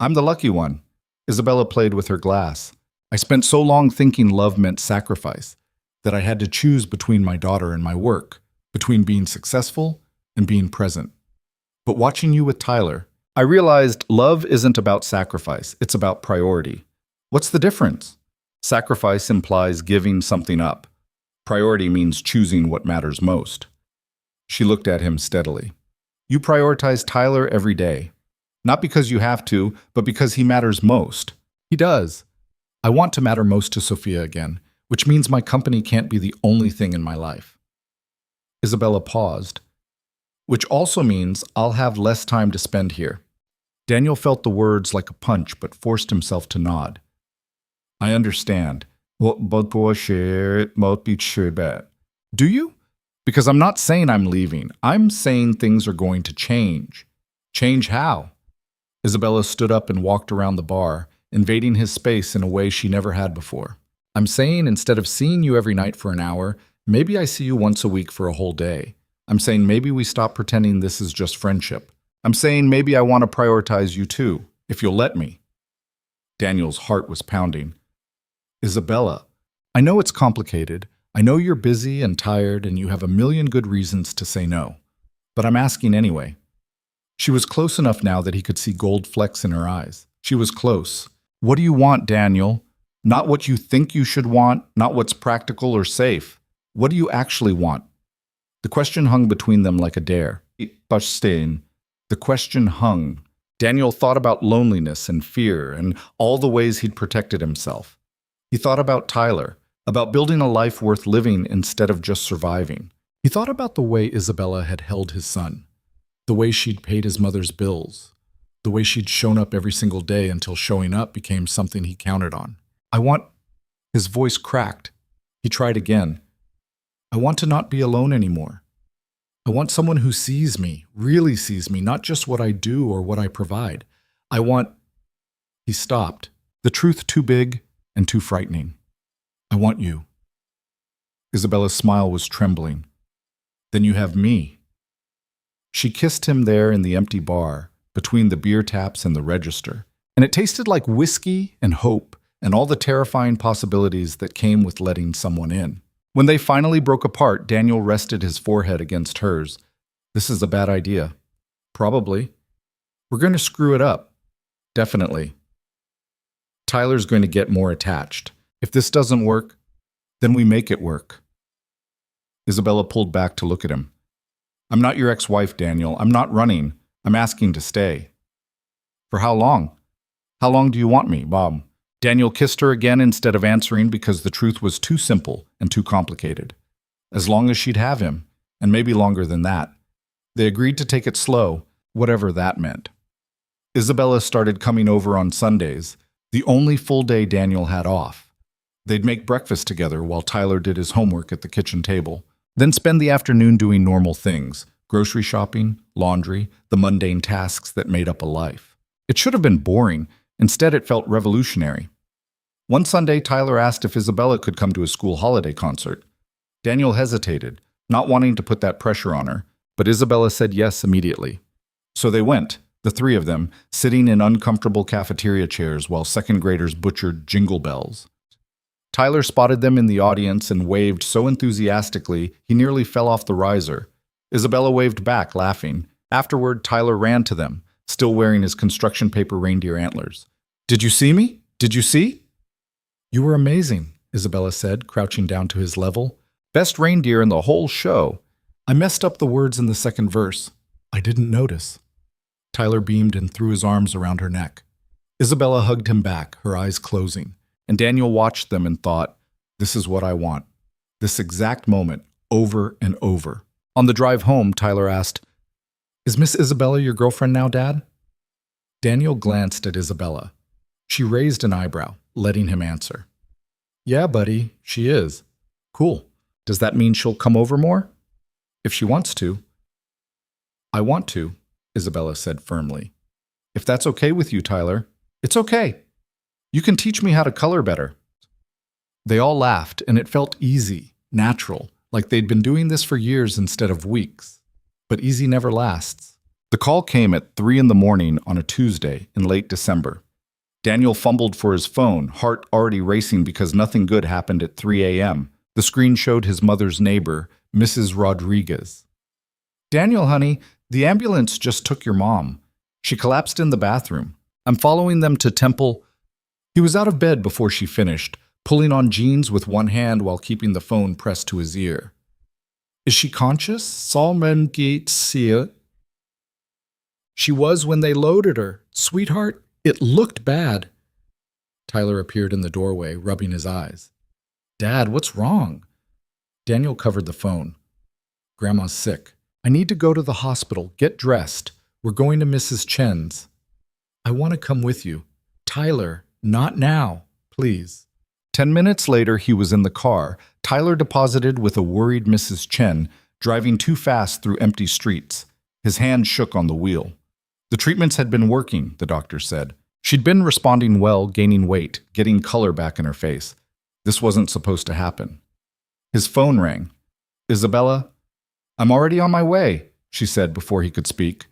I'm the lucky one. Isabella played with her glass. I spent so long thinking love meant sacrifice that I had to choose between my daughter and my work, between being successful and being present. But watching you with Tyler, I realized love isn't about sacrifice, it's about priority. What's the difference? Sacrifice implies giving something up. Priority means choosing what matters most. She looked at him steadily. You prioritize Tyler every day. Not because you have to, but because he matters most. He does. I want to matter most to Sophia again, which means my company can't be the only thing in my life. Isabella paused. Which also means I'll have less time to spend here. Daniel felt the words like a punch, but forced himself to nod. I understand. Do you? Because I'm not saying I'm leaving. I'm saying things are going to change. Change how? Isabella stood up and walked around the bar, invading his space in a way she never had before. I'm saying instead of seeing you every night for an hour, maybe I see you once a week for a whole day. I'm saying maybe we stop pretending this is just friendship. I'm saying maybe I want to prioritize you too, if you'll let me. Daniel's heart was pounding. Isabella, I know it's complicated. I know you're busy and tired and you have a million good reasons to say no, but I'm asking anyway. She was close enough now that he could see gold flecks in her eyes. She was close. What do you want, Daniel? Not what you think you should want, not what's practical or safe. What do you actually want? The question hung between them like a dare. The question hung. Daniel thought about loneliness and fear and all the ways he'd protected himself. He thought about Tyler, about building a life worth living instead of just surviving. He thought about the way Isabella had held his son, the way she'd paid his mother's bills, the way she'd shown up every single day until showing up became something he counted on. His voice cracked. He tried again. I want to not be alone anymore. I want someone who sees me, really sees me, not just what I do or what I provide. He stopped, the truth too big and too frightening. I want you. Isabella's smile was trembling. Then you have me. She kissed him there in the empty bar, between the beer taps and the register, and it tasted like whiskey and hope and all the terrifying possibilities that came with letting someone in. When they finally broke apart, Daniel rested his forehead against hers. This is a bad idea. Probably. We're going to screw it up. Definitely. Tyler's going to get more attached. If this doesn't work, then we make it work. Isabella pulled back to look at him. I'm not your ex-wife, Daniel. I'm not running. I'm asking to stay. For how long? How long do you want me, Bob? Daniel kissed her again instead of answering because the truth was too simple and too complicated. As long as she'd have him, and maybe longer than that. They agreed to take it slow, whatever that meant. Isabella started coming over on Sundays, the only full day Daniel had off. They'd make breakfast together while Tyler did his homework at the kitchen table, then spend the afternoon doing normal things, grocery shopping, laundry, the mundane tasks that made up a life. It should have been boring. Instead, it felt revolutionary. One Sunday, Tyler asked if Isabella could come to his school holiday concert. Daniel hesitated, not wanting to put that pressure on her, but Isabella said yes immediately. So they went, the three of them, sitting in uncomfortable cafeteria chairs while second graders butchered jingle bells. Tyler spotted them in the audience and waved so enthusiastically he nearly fell off the riser. Isabella waved back, laughing. Afterward, Tyler ran to them, still wearing his construction paper reindeer antlers. Did you see me? Did you see? You were amazing, Isabella said, crouching down to his level. Best reindeer in the whole show. I messed up the words in the second verse. I didn't notice. Tyler beamed and threw his arms around her neck. Isabella hugged him back, her eyes closing, and Daniel watched them and thought, this is what I want. This exact moment, over and over. On the drive home, Tyler asked, Is Miss Isabella your girlfriend now, Dad? Daniel glanced at Isabella. She raised an eyebrow, letting him answer. Yeah, buddy, she is. Cool. Does that mean she'll come over more? If she wants to. I want to, Isabella said firmly. If that's okay with you, Tyler, it's okay. You can teach me how to color better. They all laughed, and it felt easy, natural, like they'd been doing this for years instead of weeks. But easy never lasts. The call came at 3 a.m. on a Tuesday in late December. Daniel fumbled for his phone, heart already racing because nothing good happened at 3 a.m. The screen showed his mother's neighbor, Mrs. Rodriguez. Daniel, honey, the ambulance just took your mom. She collapsed in the bathroom. I'm following them to Temple. He was out of bed before she finished, pulling on jeans with one hand while keeping the phone pressed to his ear. Is she conscious? Solomon Gates see it. She was when they loaded her. Sweetheart, it looked bad. Tyler appeared in the doorway, rubbing his eyes. Dad, what's wrong? Daniel covered the phone. Grandma's sick. I need to go to the hospital. Get dressed. We're going to Mrs. Chen's. I want to come with you. Tyler, not now, please. 10 minutes later, he was in the car, Tyler deposited with a worried Mrs. Chen, driving too fast through empty streets. His hand shook on the wheel. The treatments had been working, the doctor said. She'd been responding well, gaining weight, getting color back in her face. This wasn't supposed to happen. His phone rang. Isabella? I'm already on my way, she said before he could speak.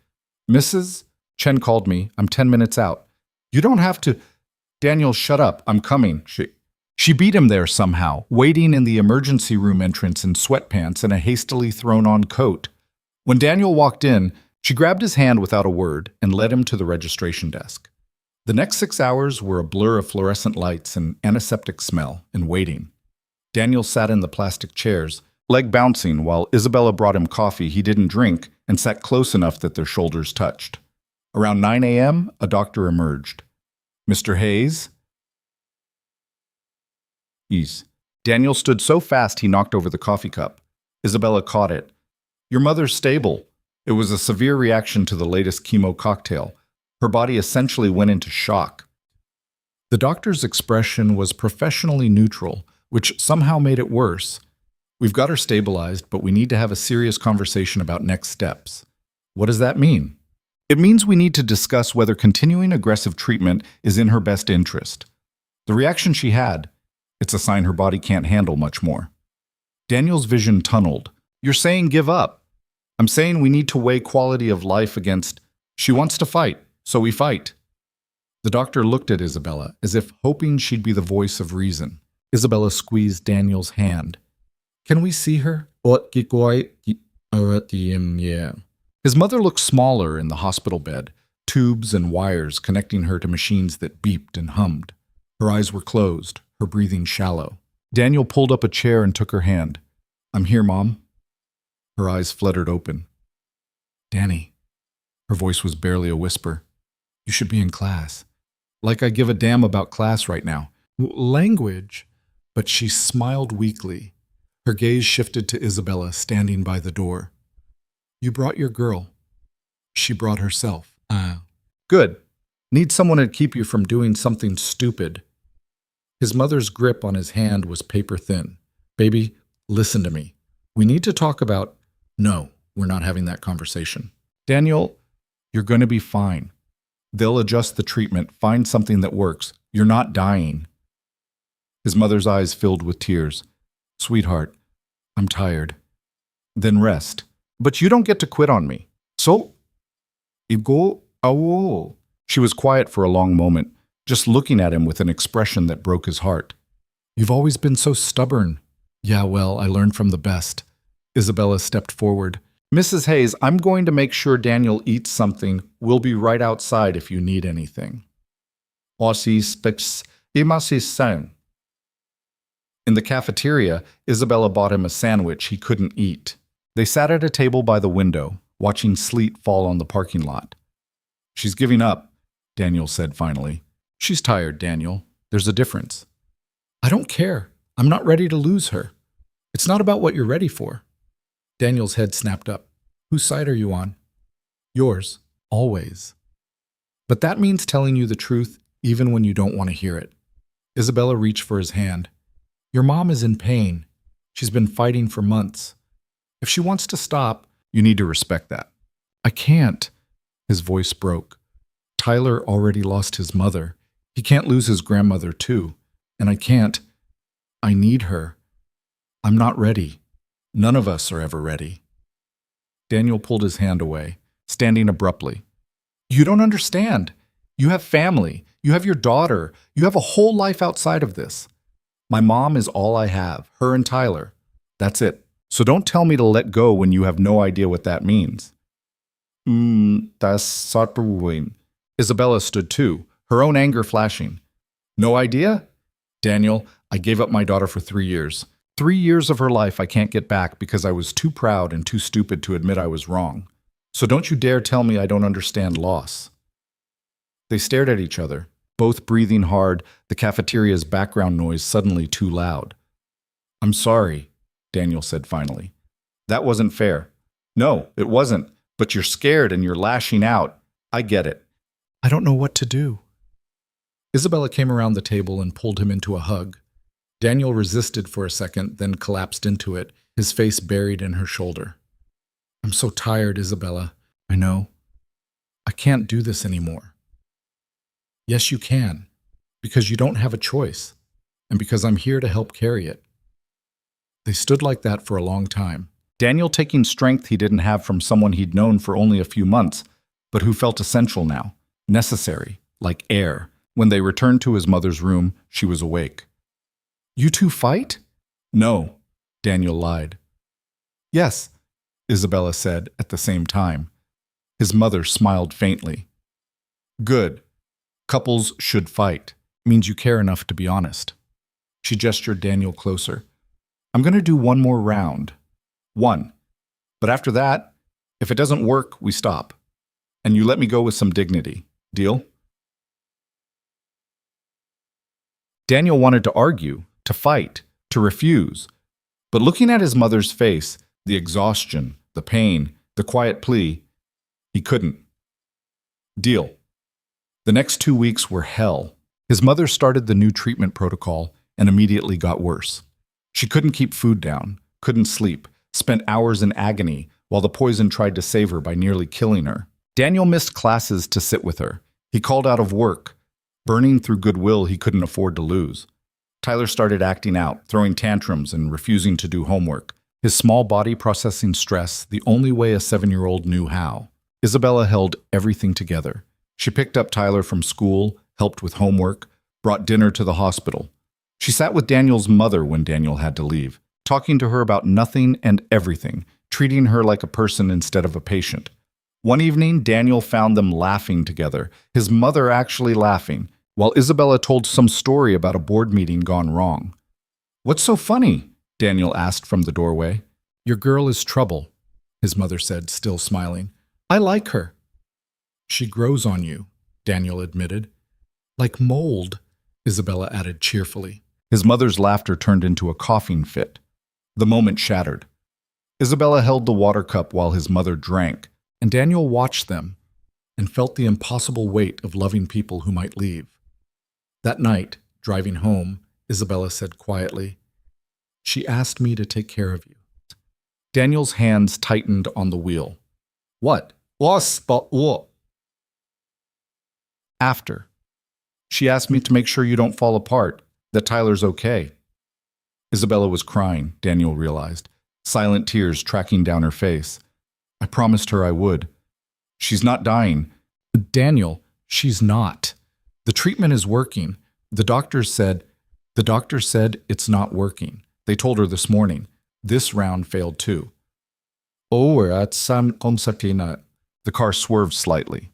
Mrs. Chen called me. I'm 10 minutes out. You don't have to. Daniel, shut up. I'm coming. She beat him there somehow, waiting in the emergency room entrance in sweatpants and a hastily thrown-on coat. When Daniel walked in, she grabbed his hand without a word and led him to the registration desk. The next 6 hours were a blur of fluorescent lights and antiseptic smell and waiting. Daniel sat in the plastic chairs, leg bouncing, while Isabella brought him coffee he didn't drink and sat close enough that their shoulders touched. Around 9 a.m., a doctor emerged. "Mr. Hayes?" "Yes." Daniel stood so fast he knocked over the coffee cup. Isabella caught it. "Your mother's stable." It was a severe reaction to the latest chemo cocktail. Her body essentially went into shock. The doctor's expression was professionally neutral, which somehow made it worse. "We've got her stabilized, but we need to have a serious conversation about next steps." "What does that mean?" "It means we need to discuss whether continuing aggressive treatment is in her best interest. The reaction she had, it's a sign her body can't handle much more." Daniel's vision tunneled. "You're saying give up. I'm saying we need to weigh quality of life against, she wants to fight, so we fight." The doctor looked at Isabella, as if hoping she'd be the voice of reason. Isabella squeezed Daniel's hand. "Can we see her?" His mother looked smaller in the hospital bed, tubes and wires connecting her to machines that beeped and hummed. Her eyes were closed, her breathing shallow. Daniel pulled up a chair and took her hand. "I'm here, Mom." Her eyes fluttered open. "Danny." Her voice was barely a whisper. "You should be in class." "Like I give a damn about class right now." "Language." But she smiled weakly. Her gaze shifted to Isabella, standing by the door. "You brought your girl." She brought herself. "Good. Need someone to keep you from doing something stupid." His mother's grip on his hand was paper thin. "Baby, listen to me. We need to talk about—" "No, we're not having that conversation." "Daniel, you're going to be fine. They'll adjust the treatment, find something that works. You're not dying." His mother's eyes filled with tears. "Sweetheart, I'm tired." "Then rest." "But you don't get to quit on me." "So, She was quiet for a long moment, just looking at him with an expression that broke his heart. "You've always been so stubborn." "Yeah, well, I learned from the best." Isabella stepped forward. "Mrs. Hayes, I'm going to make sure Daniel eats something. We'll be right outside if you need anything." In the cafeteria, Isabella bought him a sandwich he couldn't eat. They sat at a table by the window, watching sleet fall on the parking lot. "She's giving up," Daniel said finally. "She's tired, Daniel. There's a difference." "I don't care. I'm not ready to lose her. It's not about what you're ready for." Daniel's head snapped up. "Whose side are you on?" "Yours, always." "But that means telling you the truth even when you don't want to hear it." Isabella reached for his hand. "Your mom is in pain. She's been fighting for months. If she wants to stop, you need to respect that." "I can't." His voice broke. "Tyler already lost his mother. He can't lose his grandmother too. And I can't. I need her. I'm not ready. None of us are ever ready." Daniel pulled his hand away, standing abruptly. "You don't understand. You have family. You have your daughter. You have a whole life outside of this. My mom is all I have, her and Tyler. That's it. So don't tell me to let go when you have no idea what that means." Das Saarbrücken. Isabella stood too, her own anger flashing. "No idea?" "Daniel, I gave up my daughter for 3 years. 3 years of her life I can't get back because I was too proud and too stupid to admit I was wrong. So don't you dare tell me I don't understand loss." They stared at each other, both breathing hard, the cafeteria's background noise suddenly too loud. "I'm sorry," Daniel said finally. "That wasn't fair." "No, it wasn't. But you're scared and you're lashing out. I get it." "I don't know what to do." Isabella came around the table and pulled him into a hug. Daniel resisted for a second, then collapsed into it, his face buried in her shoulder. "I'm so tired, Isabella." "I know. I can't do this anymore." "Yes, you can. Because you don't have a choice. And because I'm here to help carry it." They stood like that for a long time. Daniel taking strength he didn't have from someone he'd known for only a few months, but who felt essential now, necessary, like air. When they returned to his mother's room, she was awake. You two fight? No, Daniel lied. Yes, Isabella said at the same time. His mother smiled faintly. Good. Couples should fight. Means you care enough to be honest. She gestured Daniel closer. I'm going to do one more round. One. But after that, if it doesn't work, we stop. And you let me go with some dignity. Deal? Daniel wanted to argue, to fight, to refuse. But looking at his mother's face, the exhaustion, the pain, the quiet plea, he couldn't. Deal. The next 2 weeks were hell. His mother started the new treatment protocol and immediately got worse. She couldn't keep food down, couldn't sleep, spent hours in agony while the poison tried to save her by nearly killing her. Daniel missed classes to sit with her. He called out of work, burning through goodwill he couldn't afford to lose. Tyler started acting out, throwing tantrums and refusing to do homework, his small body processing stress the only way a 7-year-old knew how. Isabella held everything together. She picked up Tyler from school, helped with homework, brought dinner to the hospital. She sat with Daniel's mother when Daniel had to leave, talking to her about nothing and everything, treating her like a person instead of a patient. One evening, Daniel found them laughing together, his mother actually laughing, while Isabella told some story about a board meeting gone wrong. What's so funny? Daniel asked from the doorway. Your girl is trouble, his mother said, still smiling. I like her. She grows on you, Daniel admitted. Like mold, Isabella added cheerfully. His mother's laughter turned into a coughing fit. The moment shattered. Isabella held the water cup while his mother drank, and Daniel watched them and felt the impossible weight of loving people who might leave. That night, driving home, Isabella said quietly, She asked me to take care of you. Daniel's hands tightened on the wheel. What? What? After. She asked me to make sure you don't fall apart, that Tyler's okay. Isabella was crying, Daniel realized, silent tears tracking down her face. I promised her I would. She's not dying. Daniel, she's not. The treatment is working. The doctor said it's not working. They told her this morning. This round failed too. The car swerved slightly.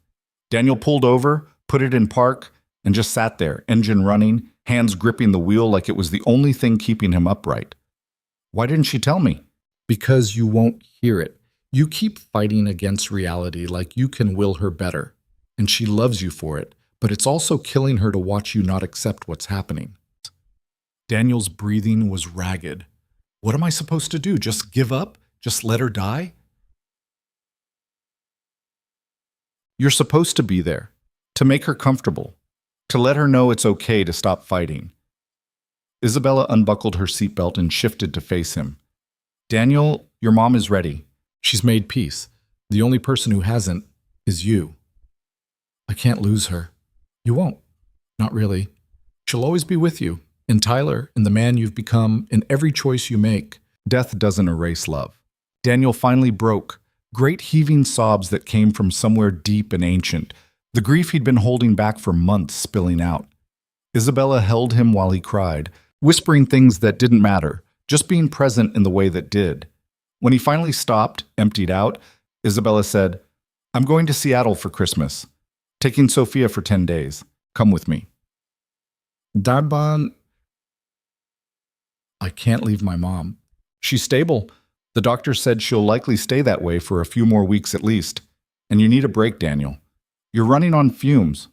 Daniel pulled over, put it in park, and just sat there, engine running, hands gripping the wheel like it was the only thing keeping him upright. Why didn't she tell me? Because you won't hear it. You keep fighting against reality like you can will her better, and she loves you for it, but it's also killing her to watch you not accept what's happening. Daniel's breathing was ragged. What am I supposed to do? Just give up? Just let her die? You're supposed to be there, to make her comfortable, to let her know it's okay to stop fighting. Isabella unbuckled her seatbelt and shifted to face him. Daniel, your mom is ready. She's made peace. The only person who hasn't is you. I can't lose her. You won't. Not really. She'll always be with you, in Tyler, in the man you've become, in every choice you make. Death doesn't erase love. Daniel finally broke, great heaving sobs that came from somewhere deep and ancient, the grief he'd been holding back for months spilling out. Isabella held him while he cried, whispering things that didn't matter, just being present in the way that did. When he finally stopped, emptied out, Isabella said, I'm going to Seattle for Christmas. Taking Sophia for 10 days. Come with me. Darban, I can't leave my mom. She's stable. The doctor said she'll likely stay that way for a few more weeks at least. And you need a break, Daniel. You're running on fumes.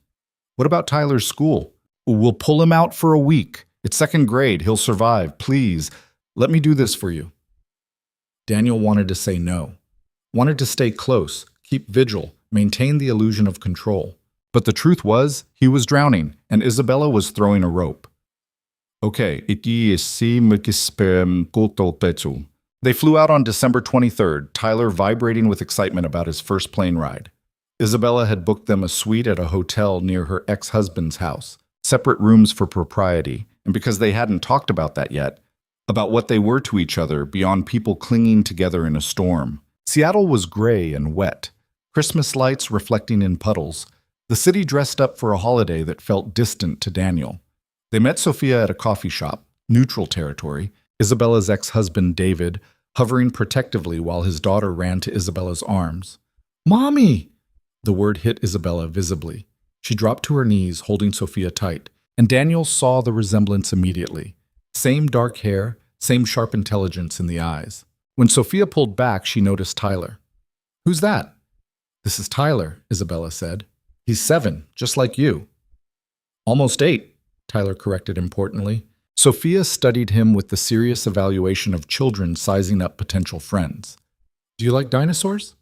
What about Tyler's school? We'll pull him out for a week. It's second grade. He'll survive. Please, let me do this for you. Daniel wanted to say no. Wanted to stay close, keep vigil, maintain the illusion of control. But the truth was, he was drowning, and Isabella was throwing a rope. Okay, they flew out on December 23rd, Tyler vibrating with excitement about his first plane ride. Isabella had booked them a suite at a hotel near her ex-husband's house, separate rooms for propriety, and because they hadn't talked about that yet, about what they were to each other beyond people clinging together in a storm. Seattle was gray and wet, Christmas lights reflecting in puddles, the city dressed up for a holiday that felt distant to Daniel. They met Sophia at a coffee shop, neutral territory, Isabella's ex-husband David hovering protectively while his daughter ran to Isabella's arms. "Mommy!" The word hit Isabella visibly. She dropped to her knees, holding Sophia tight, and Daniel saw the resemblance immediately. Same dark hair, same sharp intelligence in the eyes. When Sophia pulled back, she noticed Tyler. "Who's that?" "This is Tyler," Isabella said. "He's 7, just like you." "Almost 8, Tyler corrected importantly. Sophia studied him with the serious evaluation of children sizing up potential friends. "Do you like dinosaurs?"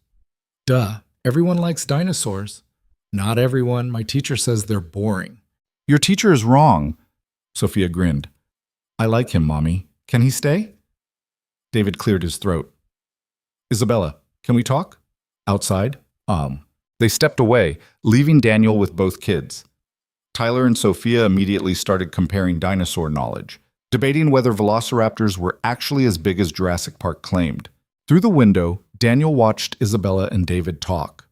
"Duh, everyone likes dinosaurs." "Not everyone. My teacher says they're boring." "Your teacher is wrong." Sophia grinned. "I like him, Mommy. Can he stay?" David cleared his throat. "Isabella, can we talk?" "Outside?" They stepped away, leaving Daniel with both kids. Tyler and Sophia immediately started comparing dinosaur knowledge, debating whether velociraptors were actually as big as Jurassic Park claimed. Through the window, Daniel watched Isabella and David talk.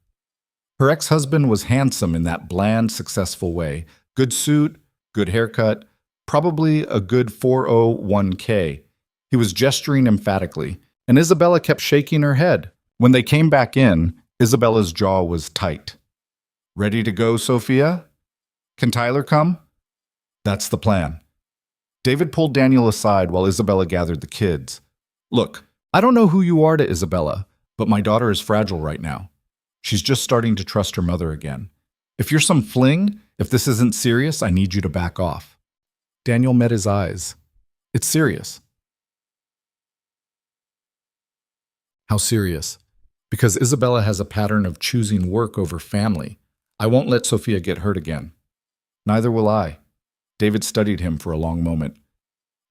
Her ex-husband was handsome in that bland, successful way. Good suit, good haircut, probably a good 401k. He was gesturing emphatically, and Isabella kept shaking her head. When they came back in, Isabella's jaw was tight. "Ready to go, Sophia? Can Tyler come?" "That's the plan." David pulled Daniel aside while Isabella gathered the kids. "Look, I don't know who you are to Isabella, but my daughter is fragile right now. She's just starting to trust her mother again. If you're some fling, if this isn't serious, I need you to back off." Daniel met his eyes. "It's serious." "How serious?" "Because Isabella has a pattern of choosing work over family. I won't let Sophia get hurt again." "Neither will I." David studied him for a long moment.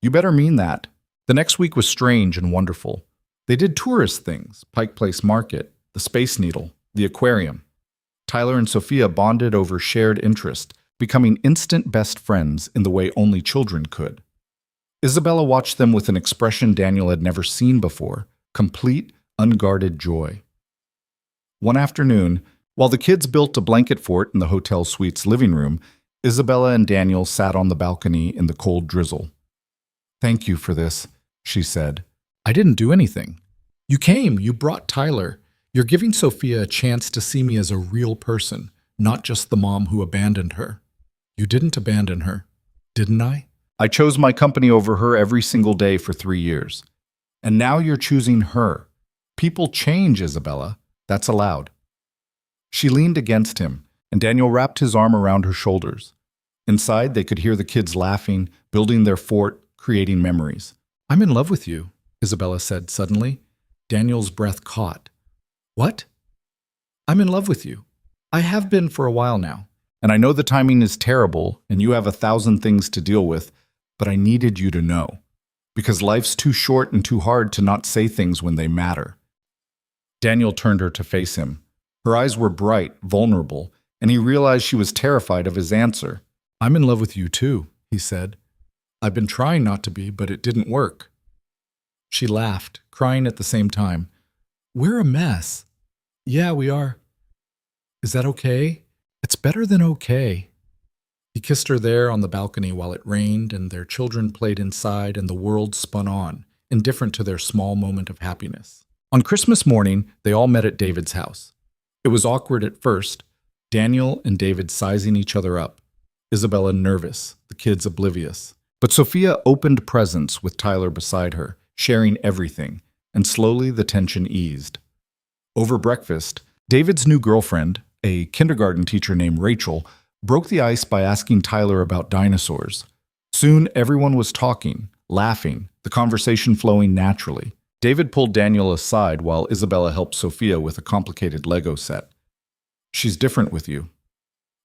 "You better mean that." The next week was strange and wonderful. They did tourist things, Pike Place Market, the Space Needle, the aquarium. Tyler and Sophia bonded over shared interest, becoming instant best friends in the way only children could. Isabella watched them with an expression Daniel had never seen before, complete, unguarded joy. One afternoon, while the kids built a blanket fort in the hotel suite's living room, Isabella and Daniel sat on the balcony in the cold drizzle. "Thank you for this," she said. "I didn't do anything. You came, you brought Tyler. You're giving Sophia a chance to see me as a real person, not just the mom who abandoned her." "You didn't abandon her, didn't I?" "I chose my company over her every single day for 3 years. And now you're choosing her. People change, Isabella. That's allowed." She leaned against him, and Daniel wrapped his arm around her shoulders. Inside, they could hear the kids laughing, building their fort, creating memories. "I'm in love with you," Isabella said suddenly. Daniel's breath caught. "What?" "I'm in love with you. I have been for a while now. And I know the timing is terrible, and you have 1,000 things to deal with, but I needed you to know. Because life's too short and too hard to not say things when they matter." Daniel turned her to face him. Her eyes were bright, vulnerable, and he realized she was terrified of his answer. "I'm in love with you too," he said. "I've been trying not to be, but it didn't work." She laughed, crying at the same time. "We're a mess." "Yeah, we are." "Is that okay?" "It's better than okay." He kissed her there on the balcony while it rained and their children played inside and the world spun on, indifferent to their small moment of happiness. On Christmas morning, they all met at David's house. It was awkward at first, Daniel and David sizing each other up, Isabella nervous, the kids oblivious. But Sophia opened presents with Tyler beside her, sharing everything, and slowly the tension eased. Over breakfast, David's new girlfriend, a kindergarten teacher named Rachel, broke the ice by asking Tyler about dinosaurs. Soon everyone was talking, laughing, the conversation flowing naturally. David pulled Daniel aside while Isabella helped Sophia with a complicated Lego set. "She's different with you."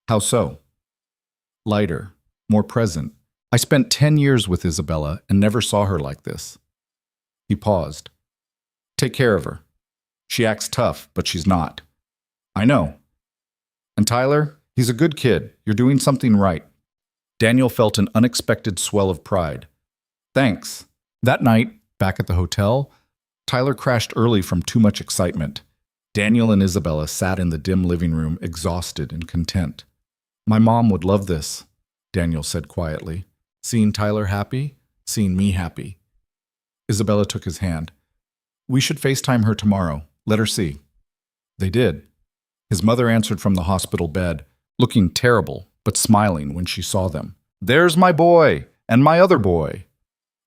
"How so?" "Lighter, more present. I spent 10 years with Isabella and never saw her like this." He paused. "Take care of her. She acts tough, but she's not." "I know." "And Tyler, he's a good kid. You're doing something right." Daniel felt an unexpected swell of pride. "Thanks." That night, back at the hotel, Tyler crashed early from too much excitement. Daniel and Isabella sat in the dim living room, exhausted and content. "My mom would love this," Daniel said quietly. "Seeing Tyler happy, seeing me happy. Isabella took his hand. We should FaceTime her tomorrow. Let her see. They did. His mother answered from the hospital bed, looking terrible, but smiling when she saw them. There's my boy, and my other boy.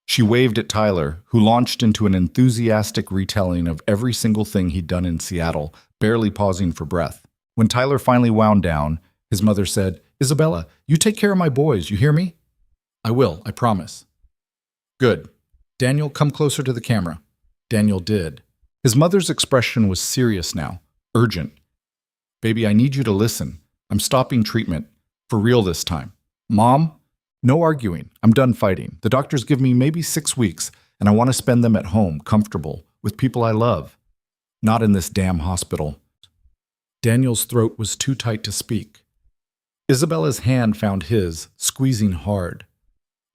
She waved at Tyler, who launched into an enthusiastic retelling of every single thing he'd done in Seattle, barely pausing for breath. When Tyler finally wound down, his mother said, Isabella, you take care of my boys, you hear me? I will, I promise. Good. Daniel, come closer to the camera. Daniel did. His mother's expression was serious now, urgent. Baby, I need you to listen. I'm stopping treatment. For real this time. Mom? No arguing. I'm done fighting. The doctors give me maybe 6 weeks, and I want to spend them at home, comfortable, with people I love. Not in this damn hospital. Daniel's throat was too tight to speak. Isabella's hand found his, squeezing hard.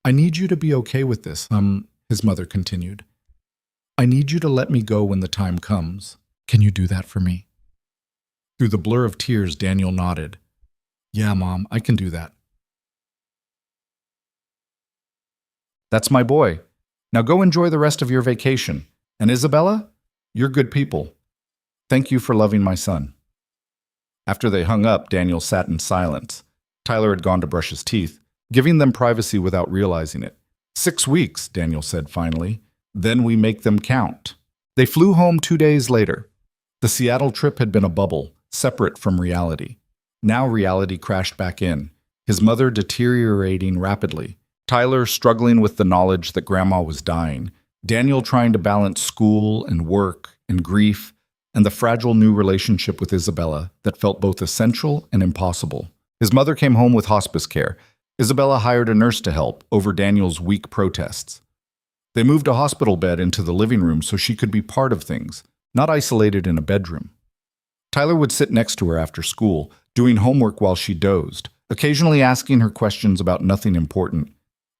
I need you to be okay with this, his mother continued. I need you to let me go when the time comes. Can you do that for me? Through the blur of tears, Daniel nodded. Yeah, Mom, I can do that. That's my boy. Now go enjoy the rest of your vacation. And Isabella, you're good people. Thank you for loving my son. After they hung up, Daniel sat in silence. Tyler had gone to brush his teeth, giving them privacy without realizing it. 6 weeks, Daniel said finally. Then we make them count. They flew home 2 days later. The Seattle trip had been a bubble, separate from reality. Now reality crashed back in, his mother deteriorating rapidly, Tyler struggling with the knowledge that Grandma was dying, Daniel trying to balance school and work and grief, and the fragile new relationship with Isabella that felt both essential and impossible. His mother came home with hospice care. Isabella hired a nurse to help over Daniel's weak protests. They moved a hospital bed into the living room so she could be part of things, not isolated in a bedroom. Tyler would sit next to her after school, doing homework while she dozed, occasionally asking her questions about nothing important.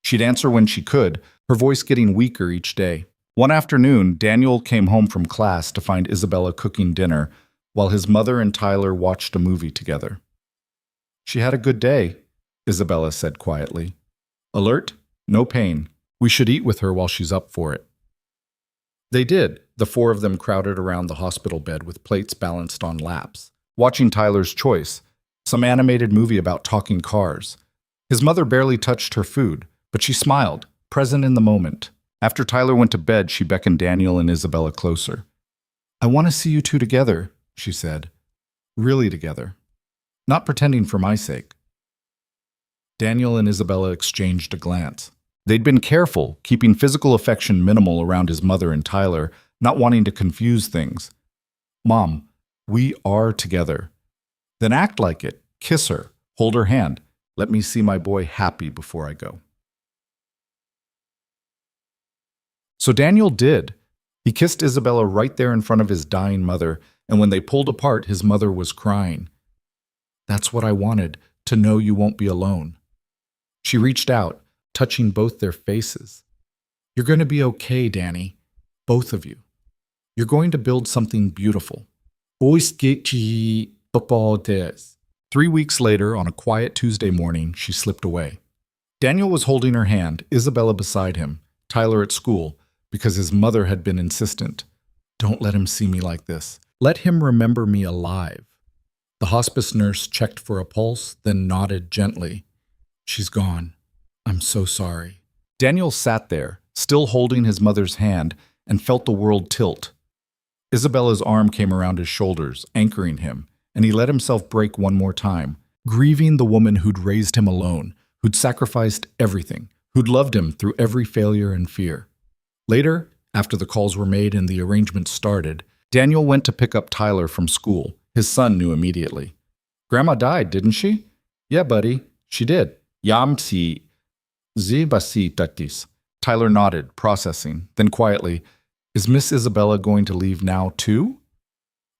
She'd answer when she could, her voice getting weaker each day. One afternoon, Daniel came home from class to find Isabella cooking dinner, while his mother and Tyler watched a movie together. She had a good day, Isabella said quietly. Alert, no pain. We should eat with her while she's up for it. They did. The 4 of them crowded around the hospital bed with plates balanced on laps, watching Tyler's Choice, some animated movie about talking cars. His mother barely touched her food, but she smiled, present in the moment. After Tyler went to bed, she beckoned Daniel and Isabella closer. I want to see you two together, she said. Really together. Not pretending for my sake. Daniel and Isabella exchanged a glance. They'd been careful, keeping physical affection minimal around his mother and Tyler, not wanting to confuse things. Mom, we are together. Then act like it. Kiss her. Hold her hand. Let me see my boy happy before I go. So Daniel did. He kissed Isabella right there in front of his dying mother, and when they pulled apart, his mother was crying. That's what I wanted, to know you won't be alone. She reached out, touching both their faces. You're going to be okay, Danny. Both of you. You're going to build something beautiful. 3 weeks later, on a quiet Tuesday morning, she slipped away. Daniel was holding her hand, Isabella beside him, Tyler at school, because his mother had been insistent. Don't let him see me like this. Let him remember me alive. The hospice nurse checked for a pulse, then nodded gently. She's gone. I'm so sorry. Daniel sat there, still holding his mother's hand, and felt the world tilt. Isabella's arm came around his shoulders, anchoring him, and he let himself break one more time, grieving the woman who'd raised him alone, who'd sacrificed everything, who'd loved him through every failure and fear. Later, after the calls were made and the arrangements started, Daniel went to pick up Tyler from school. His son knew immediately. Grandma died, didn't she? Yeah, buddy, she did. Yamsi zibasi tatis. Tyler nodded, processing, then quietly, is Miss Isabella going to leave now too?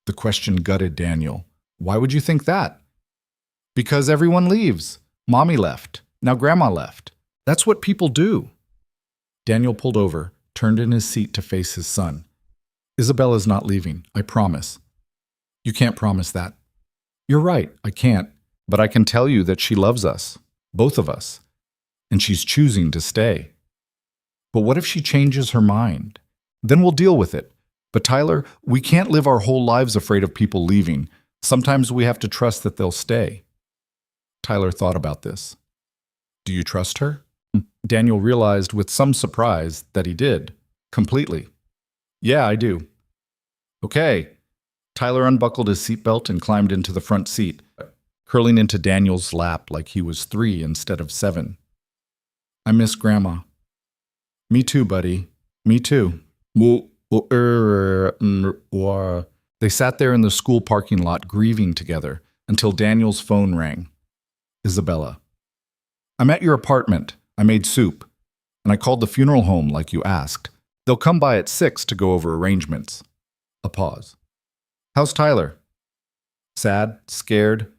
The question gutted Daniel. Why would you think that? Because everyone leaves. Mommy left. Now Grandma left. That's what people do. Daniel pulled over, turned in his seat to face his son. Isabella's not leaving, I promise. You can't promise that. You're right, I can't. But I can tell you that she loves us, both of us. And she's choosing to stay. But what if she changes her mind? Then we'll deal with it. But Tyler, we can't live our whole lives afraid of people leaving. Sometimes we have to trust that they'll stay. Tyler thought about this. Do you trust her? Daniel realized with some surprise that he did. Completely. Yeah, I do. Okay. Tyler unbuckled his seatbelt and climbed into the front seat, curling into Daniel's lap like he was 3 instead of 7. I miss Grandma. Me too, buddy. Me too. They sat there in the school parking lot grieving together until Daniel's phone rang. Isabella. I'm at your apartment. I made soup. And I called the funeral home like you asked. They'll come by at 6 to go over arrangements. A pause. How's Tyler? Sad? Scared?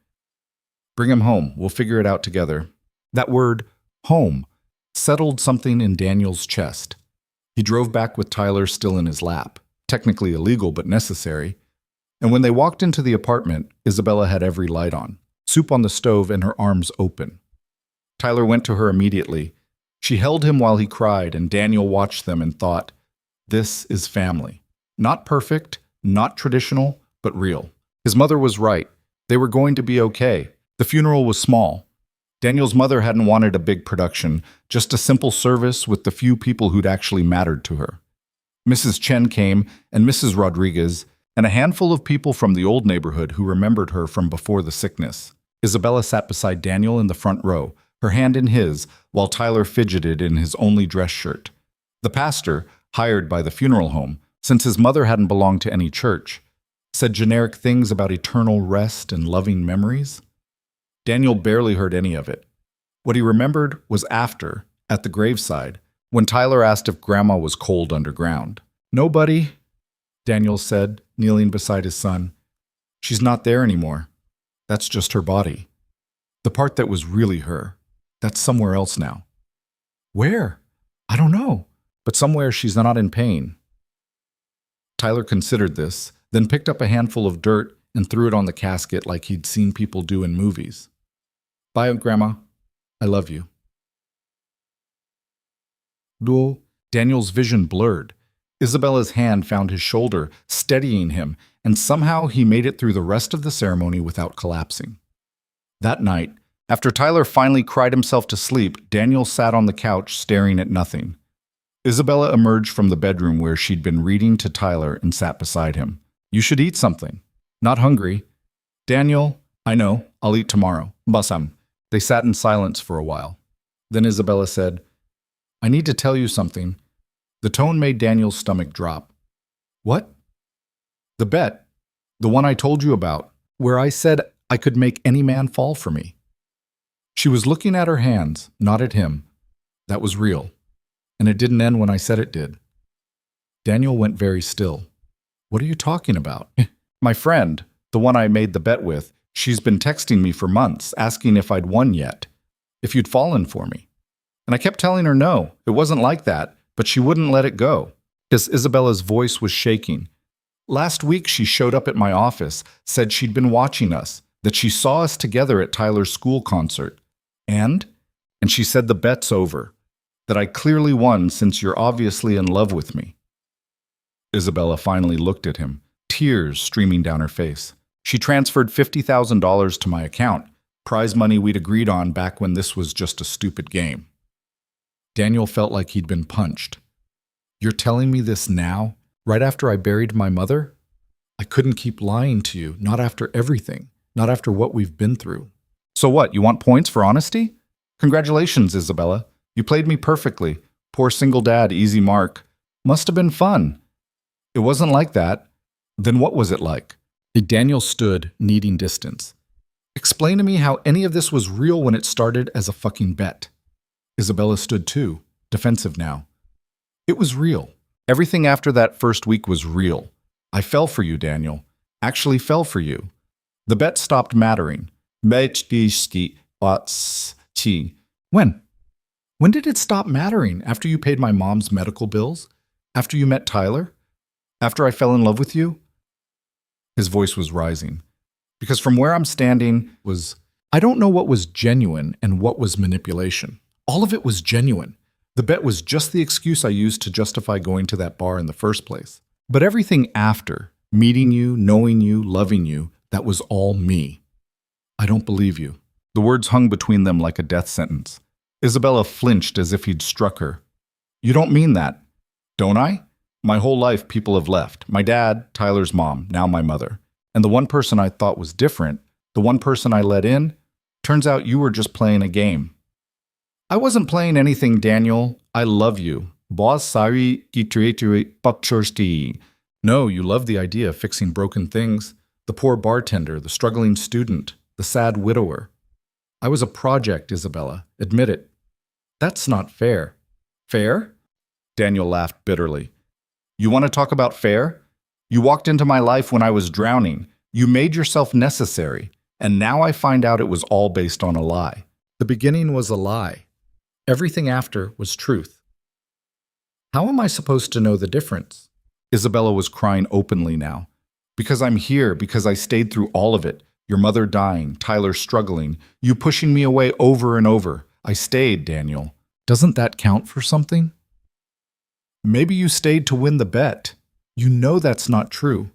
Bring him home. We'll figure it out together. That word, home, settled something in Daniel's chest. He drove back with Tyler still in his lap, technically illegal but necessary. And when they walked into the apartment, Isabella had every light on, soup on the stove and her arms open. Tyler went to her immediately. She held him while he cried, and Daniel watched them and thought, this is family. Not perfect, not traditional, but real. His mother was right. They were going to be okay. The funeral was small. Daniel's mother hadn't wanted a big production, just a simple service with the few people who'd actually mattered to her. Mrs. Chen came, and Mrs. Rodriguez, and a handful of people from the old neighborhood who remembered her from before the sickness. Isabella sat beside Daniel in the front row, her hand in his, while Tyler fidgeted in his only dress shirt. The pastor, hired by the funeral home, since his mother hadn't belonged to any church, said generic things about eternal rest and loving memories. Daniel barely heard any of it. What he remembered was after, at the graveside, when Tyler asked if Grandma was cold underground. Nobody, Daniel said, kneeling beside his son. She's not there anymore. That's just her body. The part that was really her. That's somewhere else now. Where? I don't know. But somewhere she's not in pain. Tyler considered this, then picked up a handful of dirt and threw it on the casket like he'd seen people do in movies. Bye, Grandma. I love you. Daniel's vision blurred. Isabella's hand found his shoulder, steadying him, and somehow he made it through the rest of the ceremony without collapsing. That night, after Tyler finally cried himself to sleep, Daniel sat on the couch staring at nothing. Isabella emerged from the bedroom where she'd been reading to Tyler and sat beside him. You should eat something. Not hungry. Daniel, I know. I'll eat tomorrow. Basam. They sat in silence for a while. Then Isabella said, I need to tell you something. The tone made Daniel's stomach drop. What? The bet. The one I told you about, where I said I could make any man fall for me. She was looking at her hands, not at him. That was real. And it didn't end when I said it did. Daniel went very still. What are you talking about? My friend, the one I made the bet with, she's been texting me for months, asking if I'd won yet, if you'd fallen for me. And I kept telling her no, it wasn't like that, but she wouldn't let it go, because Isabella's voice was shaking. Last week she showed up at my office, said she'd been watching us, that she saw us together at Tyler's school concert. And she said the bet's over, that I clearly won since you're obviously in love with me. Isabella finally looked at him, tears streaming down her face. She transferred $50,000 to my account, prize money we'd agreed on back when this was just a stupid game. Daniel felt like he'd been punched. You're telling me this now, right after I buried my mother? I couldn't keep lying to you, not after everything, not after what we've been through. So what, you want points for honesty? Congratulations, Isabella. You played me perfectly. Poor single dad, easy mark. Must have been fun. It wasn't like that. Then what was it like? Daniel stood, needing distance. Explain to me how any of this was real when it started as a fucking bet. Isabella stood too, defensive now. It was real. Everything after that first week was real. I fell for you, Daniel. Actually fell for you. The bet stopped mattering. When? When did it stop mattering? After you paid my mom's medical bills? After you met Tyler? After I fell in love with you? His voice was rising. Because from where I'm standing I don't know what was genuine and what was manipulation. All of it was genuine. The bet was just the excuse I used to justify going to that bar in the first place. But everything after, meeting you, knowing you, loving you, that was all me. I don't believe you. The words hung between them like a death sentence. Isabella flinched as if he'd struck her. You don't mean that. Don't I? My whole life people have left. My dad, Tyler's mom, now my mother. And the one person I thought was different, the one person I let in, turns out you were just playing a game. I wasn't playing anything, Daniel. I love you. Boss sari kitri pakchorsti. No, you love the idea of fixing broken things. The poor bartender, the struggling student, the sad widower. I was a project, Isabella. Admit it. That's not fair. Fair? Daniel laughed bitterly. You want to talk about fair? You walked into my life when I was drowning. You made yourself necessary. And now I find out it was all based on a lie. The beginning was a lie. Everything after was truth. How am I supposed to know the difference? Isabella was crying openly now. Because I'm here, because I stayed through all of it. Your mother dying, Tyler struggling, you pushing me away over and over. I stayed, Daniel. Doesn't that count for something? Maybe you stayed to win the bet. You know that's not true.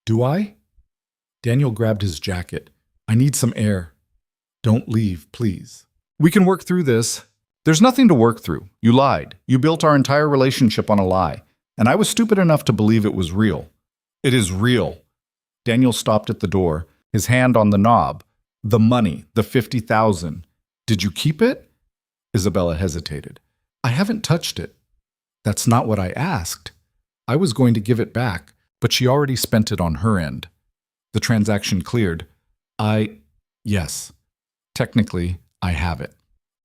Do I? Daniel grabbed his jacket. I need some air. Don't leave, please. We can work through this. There's nothing to work through. You lied. You built our entire relationship on a lie. And I was stupid enough to believe it was real. It is real. Daniel stopped at the door, his hand on the knob. The money, the $50,000. Did you keep it? Isabella hesitated. I haven't touched it. That's not what I asked. I was going to give it back, but she already spent it on her end. The transaction cleared. Yes. Technically, I have it.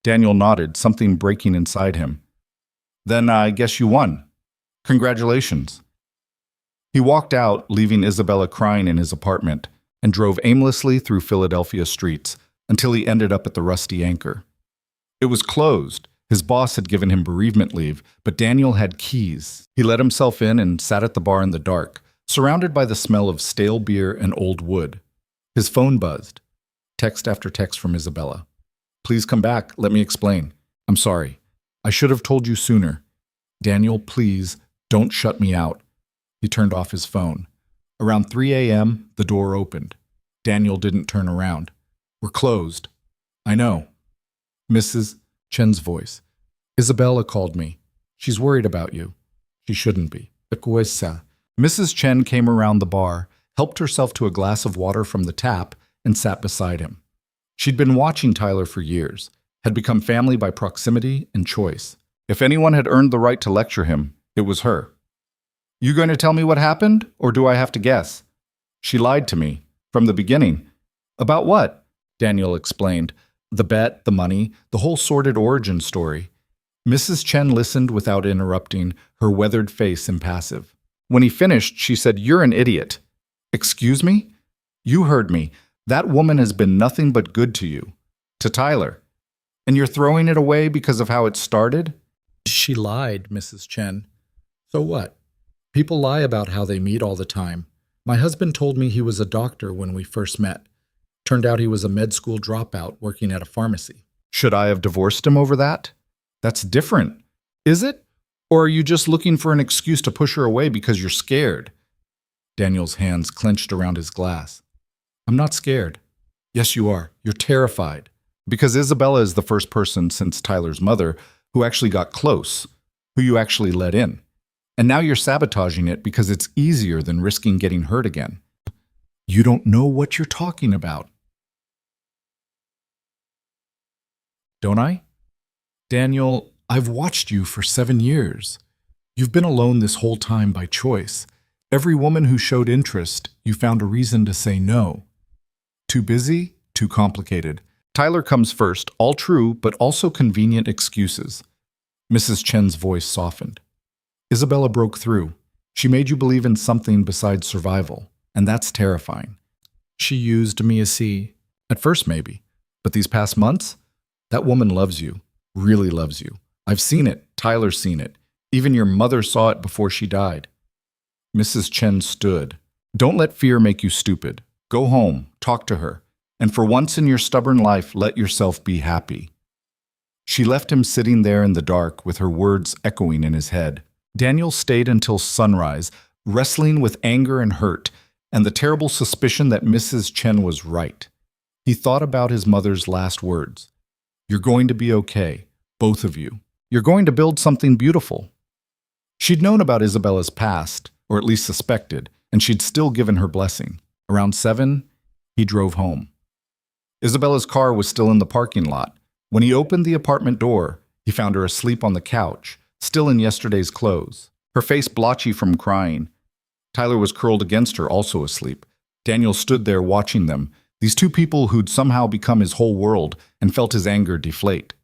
Daniel nodded, something breaking inside him. Then I guess you won. Congratulations. He walked out, leaving Isabella crying in his apartment, and drove aimlessly through Philadelphia streets until he ended up at the Rusty Anchor. It was closed. His boss had given him bereavement leave, but Daniel had keys. He let himself in and sat at the bar in the dark, surrounded by the smell of stale beer and old wood. His phone buzzed. Text after text from Isabella. Please come back. Let me explain. I'm sorry. I should have told you sooner. Daniel, please, don't shut me out. He turned off his phone. Around 3 a.m., the door opened. Daniel didn't turn around. We're closed. I know. Mrs. Chen's voice. Isabella called me. She's worried about you. She shouldn't be. Mrs. Chen came around the bar, helped herself to a glass of water from the tap, and sat beside him. She'd been watching Tyler for years, had become family by proximity and choice. If anyone had earned the right to lecture him, it was her. You going to tell me what happened, or do I have to guess? She lied to me, from the beginning. About what? Daniel explained. The bet, the money, the whole sordid origin story. Mrs. Chen listened without interrupting, her weathered face impassive. When he finished, she said, You're an idiot. Excuse me? You heard me. That woman has been nothing but good to you. To Tyler. And you're throwing it away because of how it started? She lied, Mrs. Chen. So what? People lie about how they meet all the time. My husband told me he was a doctor when we first met. Turned out he was a med school dropout working at a pharmacy. Should I have divorced him over that? That's different. Is it? Or are you just looking for an excuse to push her away because you're scared? Daniel's hands clenched around his glass. I'm not scared. Yes, you are. You're terrified. Because Isabella is the first person since Tyler's mother who actually got close, who you actually let in. And now you're sabotaging it because it's easier than risking getting hurt again. You don't know what you're talking about. Don't I? Daniel, I've watched you for 7 years. You've been alone this whole time by choice. Every woman who showed interest, you found a reason to say no. Too busy, too complicated. Tyler comes first, all true, but also convenient excuses. Mrs. Chen's voice softened. Isabella broke through. She made you believe in something besides survival, and that's terrifying. She used me as at first maybe, but these past months, that woman loves you, really loves you. I've seen it, Tyler's seen it. Even your mother saw it before she died. Mrs. Chen stood. Don't let fear make you stupid. Go home, talk to her, and for once in your stubborn life, let yourself be happy. She left him sitting there in the dark with her words echoing in his head. Daniel stayed until sunrise, wrestling with anger and hurt, and the terrible suspicion that Mrs. Chen was right. He thought about his mother's last words. "You're going to be okay, both of you. You're going to build something beautiful." She'd known about Isabella's past, or at least suspected, and she'd still given her blessing. Around 7, he drove home. Isabella's car was still in the parking lot. When he opened the apartment door, he found her asleep on the couch, still in yesterday's clothes, her face blotchy from crying. Tyler was curled against her, also asleep. Daniel stood there watching them, these two people who'd somehow become his whole world, and felt his anger deflate.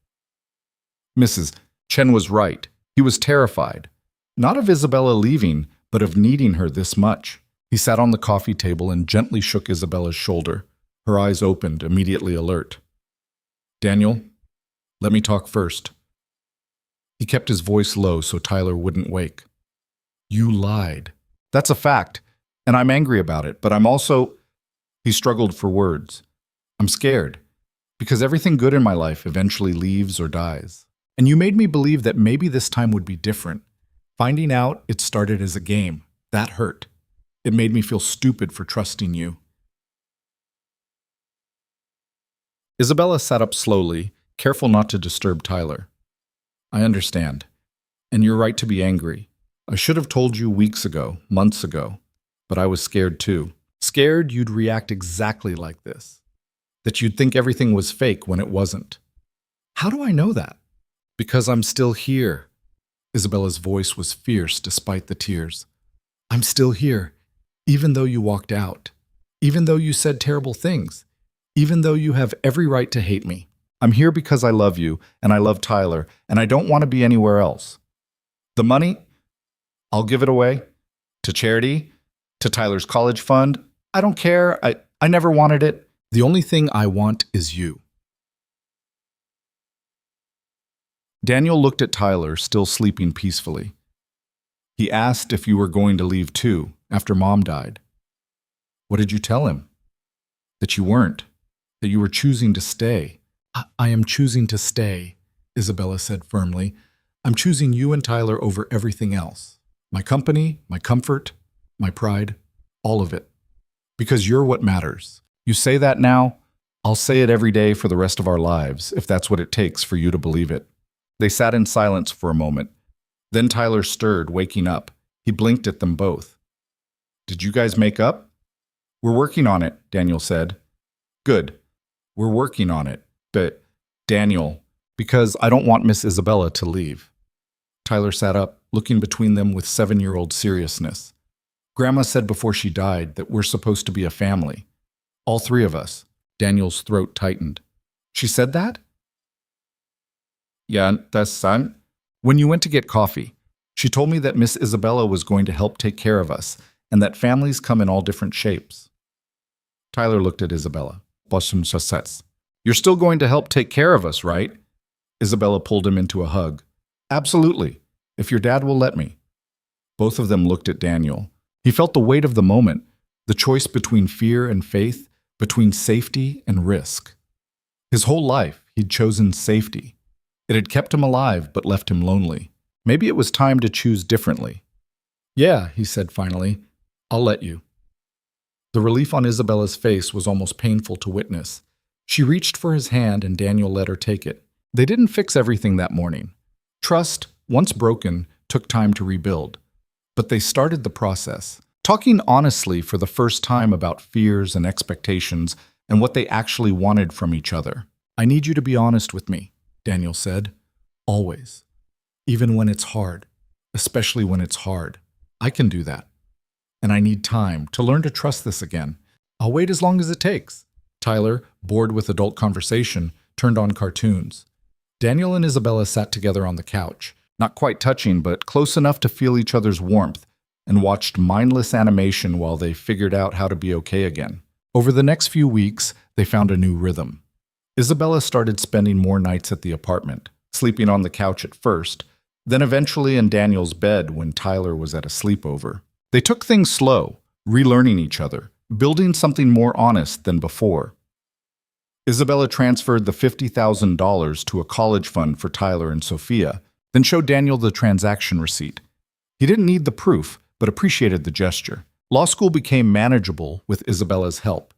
Mrs. Chen was right. He was terrified. Not of Isabella leaving, but of needing her this much. He sat on the coffee table and gently shook Isabella's shoulder. Her eyes opened, immediately alert. "Daniel, let me talk first." He kept his voice low so Tyler wouldn't wake. "You lied. That's a fact, and I'm angry about it, but I'm also—" He struggled for words. "I'm scared, because everything good in my life eventually leaves or dies. And you made me believe that maybe this time would be different. Finding out it started as a game, that hurt. It made me feel stupid for trusting you." Isabella sat up slowly, careful not to disturb Tyler. "I understand. And you're right to be angry. I should have told you weeks ago, months ago. But I was scared too. Scared you'd react exactly like this. That you'd think everything was fake when it wasn't." "How do I know that?" "Because I'm still here." Isabella's voice was fierce despite the tears. "I'm still here, even though you walked out. Even though you said terrible things. Even though you have every right to hate me. I'm here because I love you, and I love Tyler, and I don't want to be anywhere else. The money, I'll give it away. To charity, to Tyler's college fund. I don't care. I never wanted it. The only thing I want is you." Daniel looked at Tyler, still sleeping peacefully. He asked if you were going to leave too, after Mom died. "What did you tell him?" "That you weren't. That you were choosing to stay." I am choosing to stay," Isabella said firmly. "I'm choosing you and Tyler over everything else. My company, my comfort, my pride, all of it. Because you're what matters. You say that now, I'll say it every day for the rest of our lives, if that's what it takes for you to believe it." They sat in silence for a moment. Then Tyler stirred, waking up. He blinked at them both. "Did you guys make up?" "We're working on it," Daniel said. "Good. We're working on it. But, Daniel, because I don't want Miss Isabella to leave." Tyler sat up, looking between them with 7-year-old seriousness. "Grandma said before she died that we're supposed to be a family. All 3 of us." Daniel's throat tightened. "She said that?" "Yeah, that's son. When you went to get coffee, she told me that Miss Isabella was going to help take care of us, and that families come in all different shapes." Tyler looked at Isabella. "You're still going to help take care of us, right?" Isabella pulled him into a hug. "Absolutely, if your dad will let me." Both of them looked at Daniel. He felt the weight of the moment, the choice between fear and faith, between safety and risk. His whole life, he'd chosen safety. It had kept him alive, but left him lonely. Maybe it was time to choose differently. "Yeah," he said finally, "I'll let you." The relief on Isabella's face was almost painful to witness. She reached for his hand and Daniel let her take it. They didn't fix everything that morning. Trust, once broken, took time to rebuild. But they started the process, talking honestly for the first time about fears and expectations and what they actually wanted from each other. "I need you to be honest with me," Daniel said. "Always. Even when it's hard. Especially when it's hard. I can do that. And I need time to learn to trust this again. I'll wait as long as it takes." Tyler, bored with adult conversation, turned on cartoons. Daniel and Isabella sat together on the couch, not quite touching, but close enough to feel each other's warmth, and watched mindless animation while they figured out how to be okay again. Over the next few weeks, they found a new rhythm. Isabella started spending more nights at the apartment, sleeping on the couch at first, then eventually in Daniel's bed when Tyler was at a sleepover. They took things slow, relearning each other, building something more honest than before. Isabella transferred the $50,000 to a college fund for Tyler and Sophia, then showed Daniel the transaction receipt. He didn't need the proof, but appreciated the gesture. Law school became manageable with Isabella's help.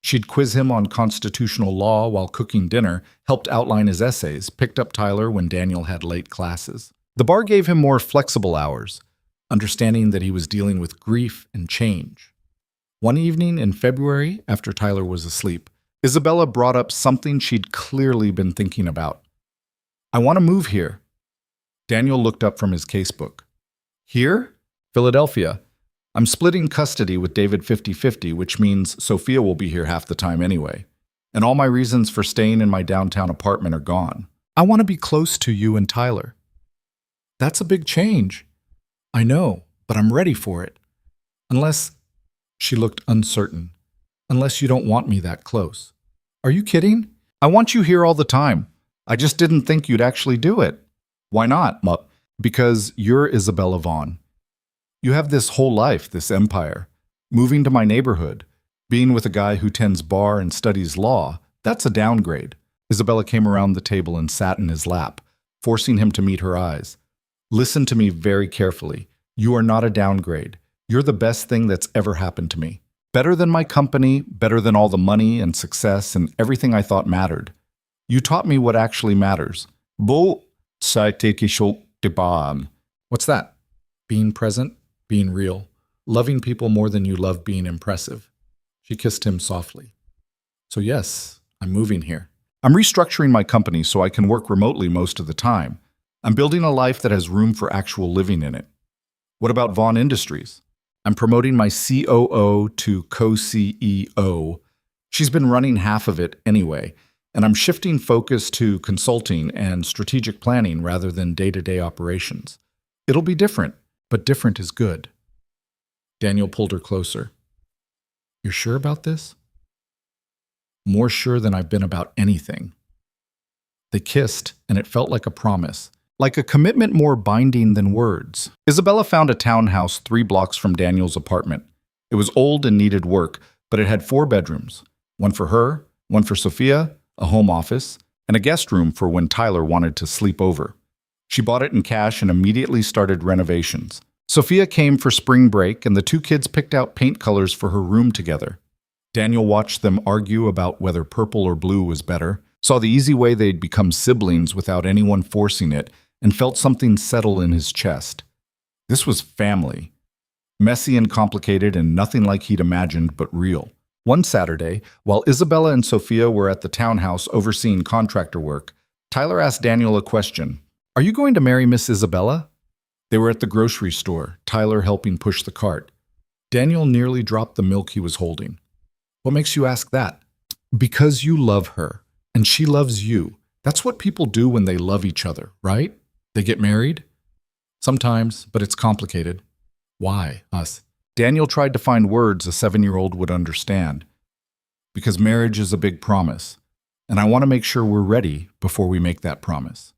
She'd quiz him on constitutional law while cooking dinner, helped outline his essays, picked up Tyler when Daniel had late classes. The bar gave him more flexible hours, understanding that he was dealing with grief and change. One evening in February, after Tyler was asleep, Isabella brought up something she'd clearly been thinking about. "I want to move here." Daniel looked up from his casebook. "Here? Philadelphia. I'm splitting custody with David 50-50, which means Sophia will be here half the time anyway. And all my reasons for staying in my downtown apartment are gone. I want to be close to you and Tyler." "That's a big change." "I know, but I'm ready for it. Unless," she looked uncertain, "unless you don't want me that close." "Are you kidding? I want you here all the time. I just didn't think you'd actually do it." "Why not, Mup?" "Because you're Isabella Vaughn. You have this whole life, this empire. Moving to my neighborhood, being with a guy who tends bar and studies law, that's a downgrade." Isabella came around the table and sat in his lap, forcing him to meet her eyes. "Listen to me very carefully. You are not a downgrade. You're the best thing that's ever happened to me. Better than my company, better than all the money and success and everything I thought mattered. You taught me what actually matters." What's that? Being present, being real, loving people more than you love being impressive. She kissed him softly. "So yes, I'm moving here. I'm restructuring my company so I can work remotely most of the time. I'm building a life that has room for actual living in it." "What about Vaughn Industries?" "I'm promoting my COO to co-CEO. She's been running half of it anyway, and I'm shifting focus to consulting and strategic planning rather than day-to-day operations. It'll be different, but different is good." Daniel pulled her closer. "You're sure about this?" "More sure than I've been about anything." They kissed, and it felt like a promise, like a commitment more binding than words. Isabella found a townhouse 3 blocks from Daniel's apartment. It was old and needed work, but it had 4 bedrooms. One for her, one for Sophia, a home office, and a guest room for when Tyler wanted to sleep over. She bought it in cash and immediately started renovations. Sophia came for spring break, and the 2 kids picked out paint colors for her room together. Daniel watched them argue about whether purple or blue was better, saw the easy way they'd become siblings without anyone forcing it, and felt something settle in his chest. This was family. Messy and complicated and nothing like he'd imagined, but real. One Saturday, while Isabella and Sophia were at the townhouse overseeing contractor work, Tyler asked Daniel a question. "Are you going to marry Miss Isabella?" They were at the grocery store, Tyler helping push the cart. Daniel nearly dropped the milk he was holding. "What makes you ask that?" "Because you love her, and she loves you. That's what people do when they love each other, right? They get married?" "Sometimes, but it's complicated." "Why, us?" Daniel tried to find words a 7-year-old would understand. "Because marriage is a big promise, and I want to make sure we're ready before we make that promise."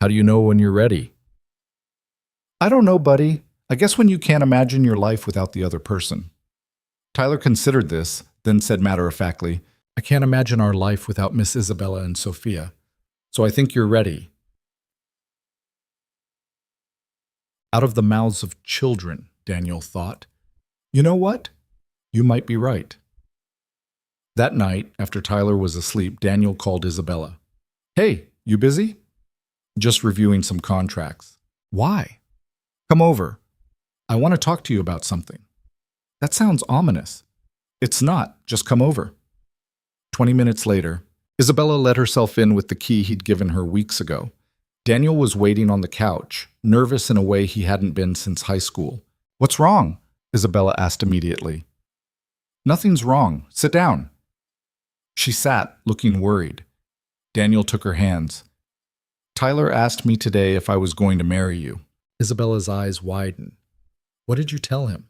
"How do you know when you're ready?" "I don't know, buddy. I guess when you can't imagine your life without the other person." Tyler considered this, then said matter-of-factly, "I can't imagine our life without Miss Isabella and Sophia. So I think you're ready." Out of the mouths of children, Daniel thought. You know what? You might be right. That night, after Tyler was asleep, Daniel called Isabella. "Hey, you busy?" "Just reviewing some contracts." "Why?" "Come over. I want to talk to you about something." "That sounds ominous." "It's not. Just come over." 20 minutes later, Isabella let herself in with the key he'd given her weeks ago. Daniel was waiting on the couch, nervous in a way he hadn't been since high school. "What's wrong?" Isabella asked immediately. "Nothing's wrong. Sit down." She sat, looking worried. Daniel took her hands. "Tyler asked me today if I was going to marry you." Isabella's eyes widened. "What did you tell him?"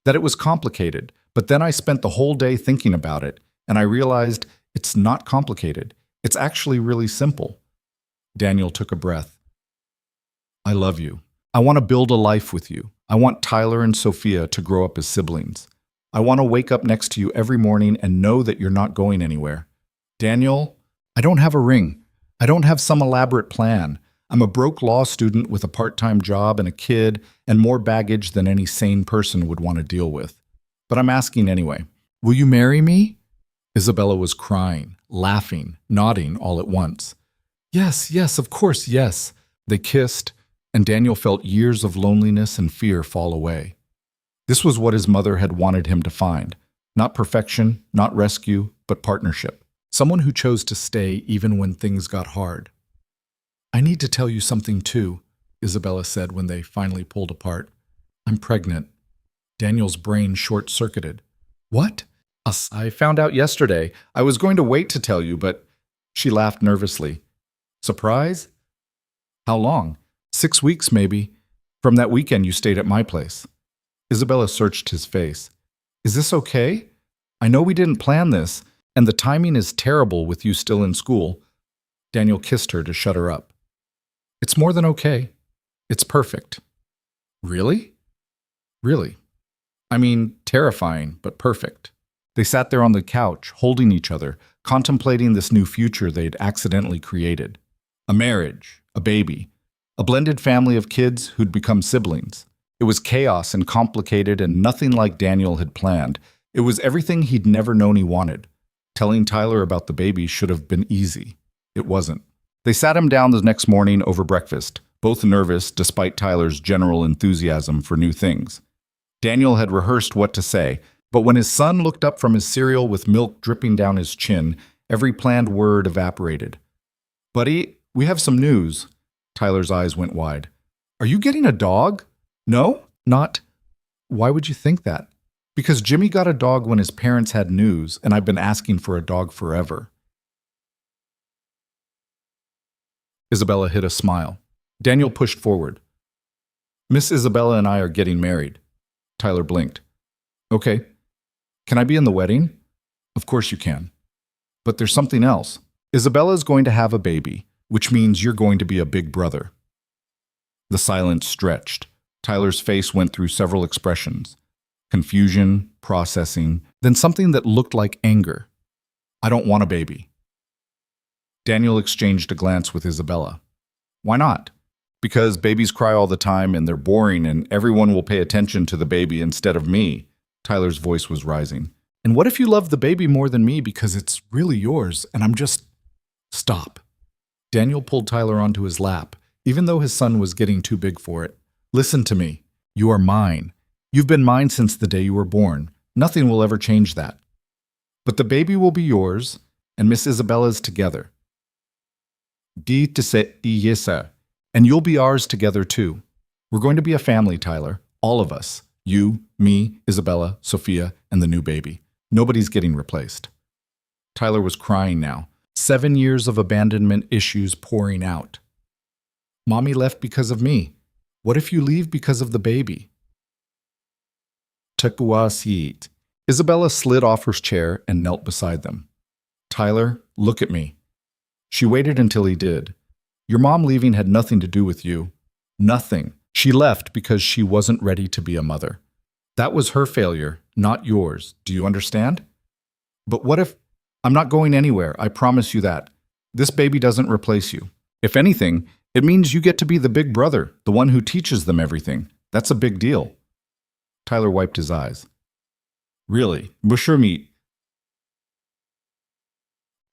That it was complicated, but then I spent the whole day thinking about it, and I realized it's not complicated. It's actually really simple." Daniel took a breath. "I love you. I want to build a life with you. I want Tyler and Sophia to grow up as siblings. I want to wake up next to you every morning and know that you're not going anywhere. Daniel, I don't have a ring. I don't have some elaborate plan. I'm a broke law student with a part-time job and a kid and more baggage than any sane person would want to deal with. But I'm asking anyway. Will you marry me? Isabella was crying, laughing, nodding all at once. Yes, yes, of course, yes. They kissed, and Daniel felt years of loneliness and fear fall away. This was what his mother had wanted him to find. Not perfection, not rescue, but partnership. Someone who chose to stay even when things got hard. I need to tell you something too, Isabella said when they finally pulled apart. I'm pregnant. Daniel's brain short-circuited. What? I found out yesterday. I was going to wait to tell you, but... She laughed nervously. Surprise? How long? 6 weeks, maybe. From that weekend you stayed at my place. Isabella searched his face. Is this okay? I know we didn't plan this, and the timing is terrible with you still in school. Daniel kissed her to shut her up. It's more than okay. It's perfect. Really? Really. I mean, terrifying, but perfect. They sat there on the couch, holding each other, contemplating this new future they'd accidentally created. A marriage, a baby, a blended family of kids who'd become siblings. It was chaos and complicated and nothing like Daniel had planned. It was everything he'd never known he wanted. Telling Tyler about the baby should have been easy. It wasn't. They sat him down the next morning over breakfast, both nervous despite Tyler's general enthusiasm for new things. Daniel had rehearsed what to say, but when his son looked up from his cereal with milk dripping down his chin, every planned word evaporated. Buddy, we have some news. Tyler's eyes went wide. Are you getting a dog? No, not. Why would you think that? Because Jimmy got a dog when his parents had news, and I've been asking for a dog forever. Isabella hid a smile. Daniel pushed forward. Miss Isabella and I are getting married. Tyler blinked. Okay. Can I be in the wedding? Of course you can. But there's something else. Isabella's going to have a baby, which means you're going to be a big brother. The silence stretched. Tyler's face went through several expressions. Confusion, processing, then something that looked like anger. I don't want a baby. Daniel exchanged a glance with Isabella. Why not? Because babies cry all the time and they're boring and everyone will pay attention to the baby instead of me. Tyler's voice was rising. And what if you love the baby more than me because it's really yours and I'm just... Stop. Daniel pulled Tyler onto his lap, even though his son was getting too big for it. Listen to me. You are mine. You've been mine since the day you were born. Nothing will ever change that. But the baby will be yours and Miss Isabella's together. Yes, sir. And you'll be ours together too. We're going to be a family, Tyler. All of us. You, me, Isabella, Sophia, and the new baby. Nobody's getting replaced. Tyler was crying now. 7 years of abandonment issues pouring out. Mommy left because of me. What if you leave because of the baby? Takuasit. Isabella slid off her chair and knelt beside them. Tyler, look at me. She waited until he did. Your mom leaving had nothing to do with you. Nothing. She left because she wasn't ready to be a mother. That was her failure, not yours. Do you understand? But what if... I'm not going anywhere, I promise you that. This baby doesn't replace you. If anything, it means you get to be the big brother, the one who teaches them everything. That's a big deal. Tyler wiped his eyes. Really? Bushurmeet.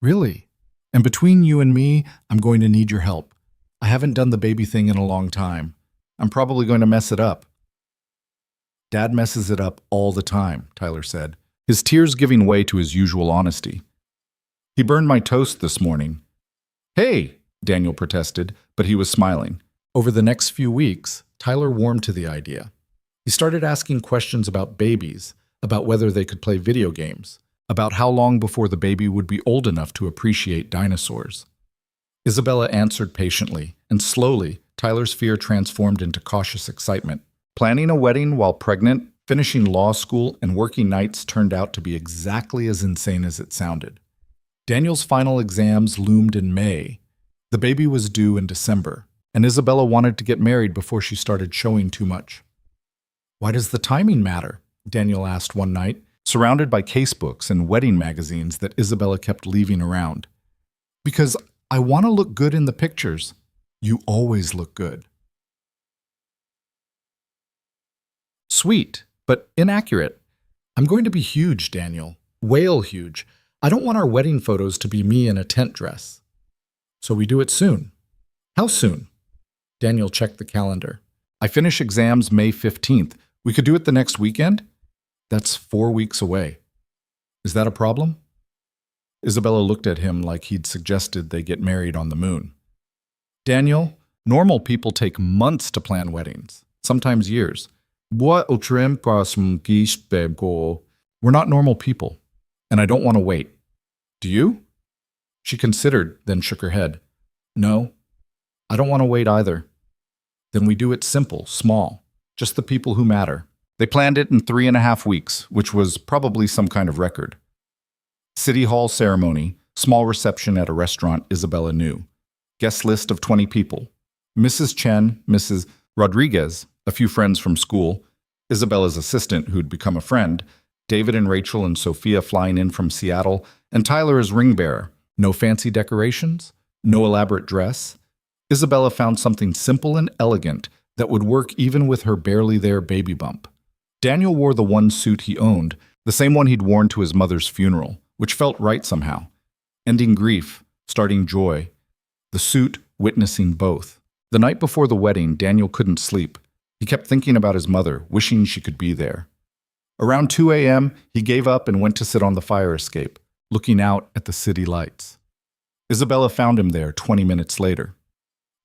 Really? And between you and me, I'm going to need your help. I haven't done the baby thing in a long time. I'm probably going to mess it up. Dad messes it up all the time, Tyler said, his tears giving way to his usual honesty. He burned my toast this morning. Hey, Daniel protested, but he was smiling. Over the next few weeks, Tyler warmed to the idea. He started asking questions about babies, about whether they could play video games, about how long before the baby would be old enough to appreciate dinosaurs. Isabella answered patiently, and slowly, Tyler's fear transformed into cautious excitement. Planning a wedding while pregnant, finishing law school, and working nights turned out to be exactly as insane as it sounded. Daniel's final exams loomed in May. The baby was due in December, and Isabella wanted to get married before she started showing too much. Why does the timing matter? Daniel asked one night. surrounded by casebooks and wedding magazines that Isabella kept leaving around. Because I want to look good in the pictures. You always look good. Sweet, but inaccurate. I'm going to be huge, Daniel. Whale huge. I don't want our wedding photos to be me in a tent dress. So we do it soon. How soon? Daniel checked the calendar. I finish exams May 15th. We could do it the next weekend? That's 4 weeks away. Is that a problem? Isabella looked at him like he'd suggested they get married on the moon. Daniel, normal people take months to plan weddings, sometimes years. We're not normal people, and I don't want to wait. Do you? She considered, then shook her head. No, I don't want to wait either. Then we do it simple, small, just the people who matter. They planned it in 3.5 weeks, which was probably some kind of record. City Hall ceremony, small reception at a restaurant Isabella knew. Guest list of 20 people. Mrs. Chen, Mrs. Rodriguez, a few friends from school, Isabella's assistant who'd become a friend, David and Rachel and Sophia flying in from Seattle, and Tyler as ring bearer. No fancy decorations, no elaborate dress. Isabella found something simple and elegant that would work even with her barely there baby bump. Daniel wore the one suit he owned, the same one he'd worn to his mother's funeral, which felt right somehow. Ending grief, starting joy. The suit witnessing both. The night before the wedding, Daniel couldn't sleep. He kept thinking about his mother, wishing she could be there. Around 2 a.m., he gave up and went to sit on the fire escape, looking out at the city lights. Isabella found him there 20 minutes later.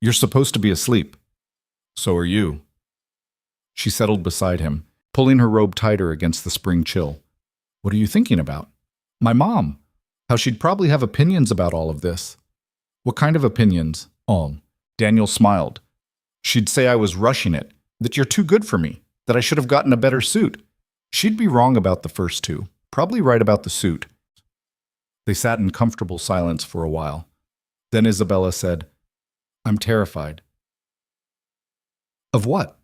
You're supposed to be asleep. So are you. She settled beside him, pulling her robe tighter against the spring chill. What are you thinking about? My mom. How she'd probably have opinions about all of this. What kind of opinions? Daniel smiled. She'd say I was rushing it, that you're too good for me, that I should have gotten a better suit. She'd be wrong about the first two, probably right about the suit. They sat in comfortable silence for a while. Then Isabella said, I'm terrified. Of what?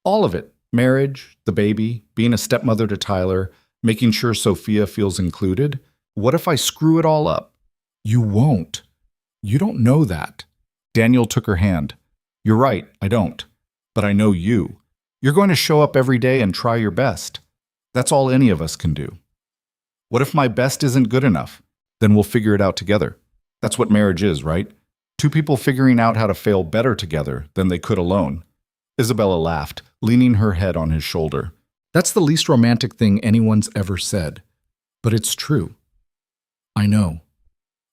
All of it. Marriage, the baby, being a stepmother to Tyler, making sure Sophia feels included. What if I screw it all up? You won't. You don't know that. Daniel took her hand. You're right, I don't. But I know you. You're going to show up every day and try your best. That's all any of us can do. What if my best isn't good enough? Then we'll figure it out together. That's what marriage is, right? Two people figuring out how to fail better together than they could alone. Isabella laughed, leaning her head on his shoulder. That's the least romantic thing anyone's ever said. But it's true. I know.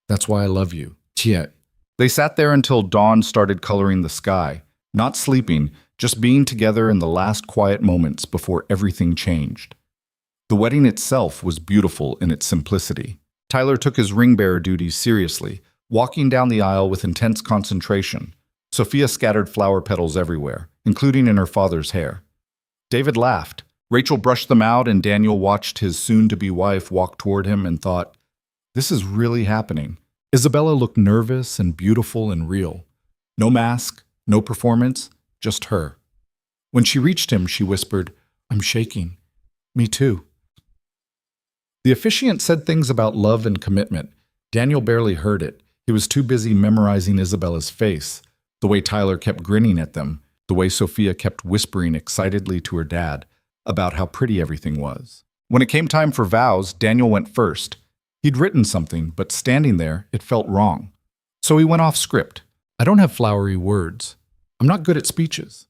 That's why I love you. Tiet. They sat there until dawn started coloring the sky, not sleeping, just being together in the last quiet moments before everything changed. The wedding itself was beautiful in its simplicity. Tyler took his ring bearer duties seriously, walking down the aisle with intense concentration. Sophia scattered flower petals everywhere, including in her father's hair. David laughed. Rachel brushed them out, and Daniel watched his soon-to-be wife walk toward him and thought, this is really happening. Isabella looked nervous and beautiful and real. No mask, no performance, just her. When she reached him, she whispered, I'm shaking. Me too. The officiant said things about love and commitment. Daniel barely heard it. He was too busy memorizing Isabella's face, the way Tyler kept grinning at them, the way Sophia kept whispering excitedly to her dad about how pretty everything was. When it came time for vows, Daniel went first. He'd written something, but standing there, it felt wrong. So he went off script. I don't have flowery words. I'm not good at speeches.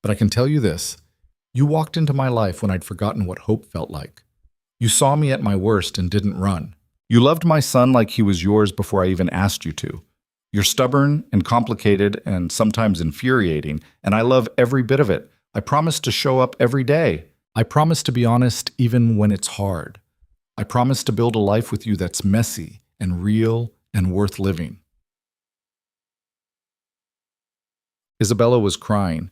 But I can tell you this. You walked into my life when I'd forgotten what hope felt like. You saw me at my worst and didn't run. You loved my son like he was yours before I even asked you to. You're stubborn and complicated and sometimes infuriating, and I love every bit of it. I promise to show up every day. I promise to be honest even when it's hard. I promise to build a life with you that's messy and real and worth living. Isabella was crying.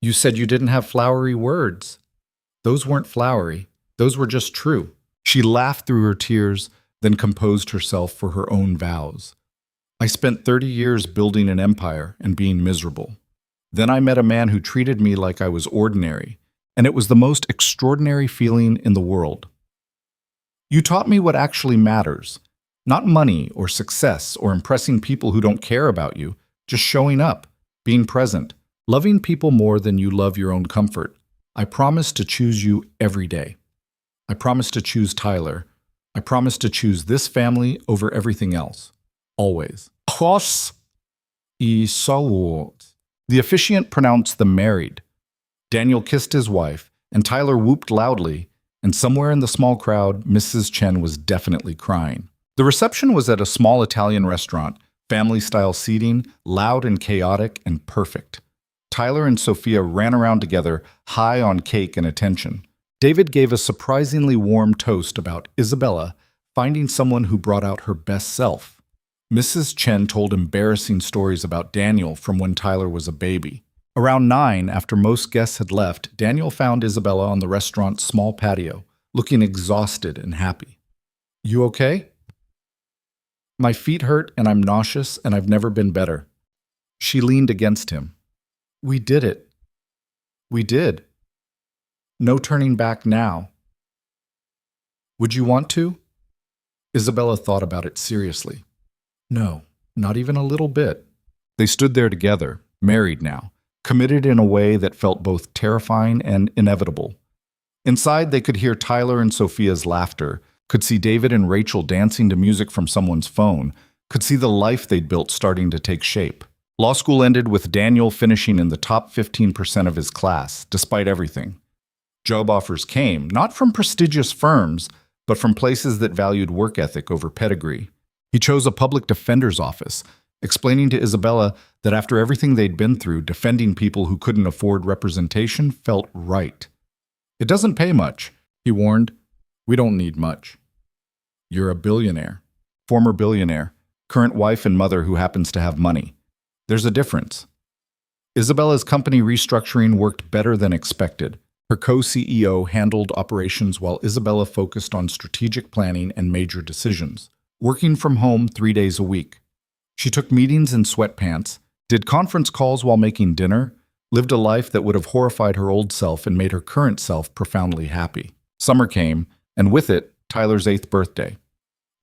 You said you didn't have flowery words. Those weren't flowery. Those were just true. She laughed through her tears, then composed herself for her own vows. I spent 30 years building an empire and being miserable. Then I met a man who treated me like I was ordinary, and it was the most extraordinary feeling in the world. You taught me what actually matters. Not money or success or impressing people who don't care about you, just showing up, being present, loving people more than you love your own comfort. I promise to choose you every day. I promise to choose Tyler. I promise to choose this family over everything else. Always. Hos I sawut. The officiant pronounced them married. Daniel kissed his wife, and Tyler whooped loudly, and somewhere in the small crowd, Mrs. Chen was definitely crying. The reception was at a small Italian restaurant, family-style seating, loud and chaotic and perfect. Tyler and Sophia ran around together, high on cake and attention. David gave a surprisingly warm toast about Isabella finding someone who brought out her best self. Mrs. Chen told embarrassing stories about Daniel from when Tyler was a baby. Around 9, after most guests had left, Daniel found Isabella on the restaurant's small patio, looking exhausted and happy. You okay? My feet hurt and I'm nauseous and I've never been better. She leaned against him. We did it. We did. No turning back now. Would you want to? Isabella thought about it seriously. No, not even a little bit. They stood there together, married now, committed in a way that felt both terrifying and inevitable. Inside, they could hear Tyler and Sophia's laughter, could see David and Rachel dancing to music from someone's phone, could see the life they'd built starting to take shape. Law school ended with Daniel finishing in the top 15% of his class, despite everything. Job offers came, not from prestigious firms, but from places that valued work ethic over pedigree. He chose a public defender's office, explaining to Isabella that after everything they'd been through, defending people who couldn't afford representation felt right. It doesn't pay much, he warned. We don't need much. You're a billionaire, former billionaire, current wife and mother who happens to have money. There's a difference. Isabella's company restructuring worked better than expected. Her co-CEO handled operations while Isabella focused on strategic planning and major decisions, working from home 3 days a week. She took meetings in sweatpants, did conference calls while making dinner, lived a life that would have horrified her old self and made her current self profoundly happy. Summer came, and with it, Tyler's 8th birthday.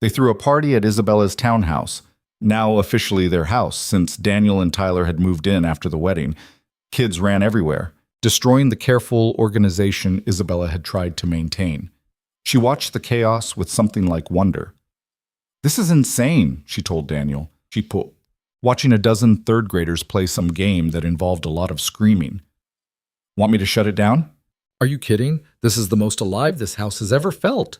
They threw a party at Isabella's townhouse, now officially their house since Daniel and Tyler had moved in after the wedding. Kids ran everywhere, destroying the careful organization Isabella had tried to maintain. She watched the chaos with something like wonder. This is insane, she told Daniel. Watching a dozen third graders play some game that involved a lot of screaming. Want me to shut it down? Are you kidding? This is the most alive this house has ever felt.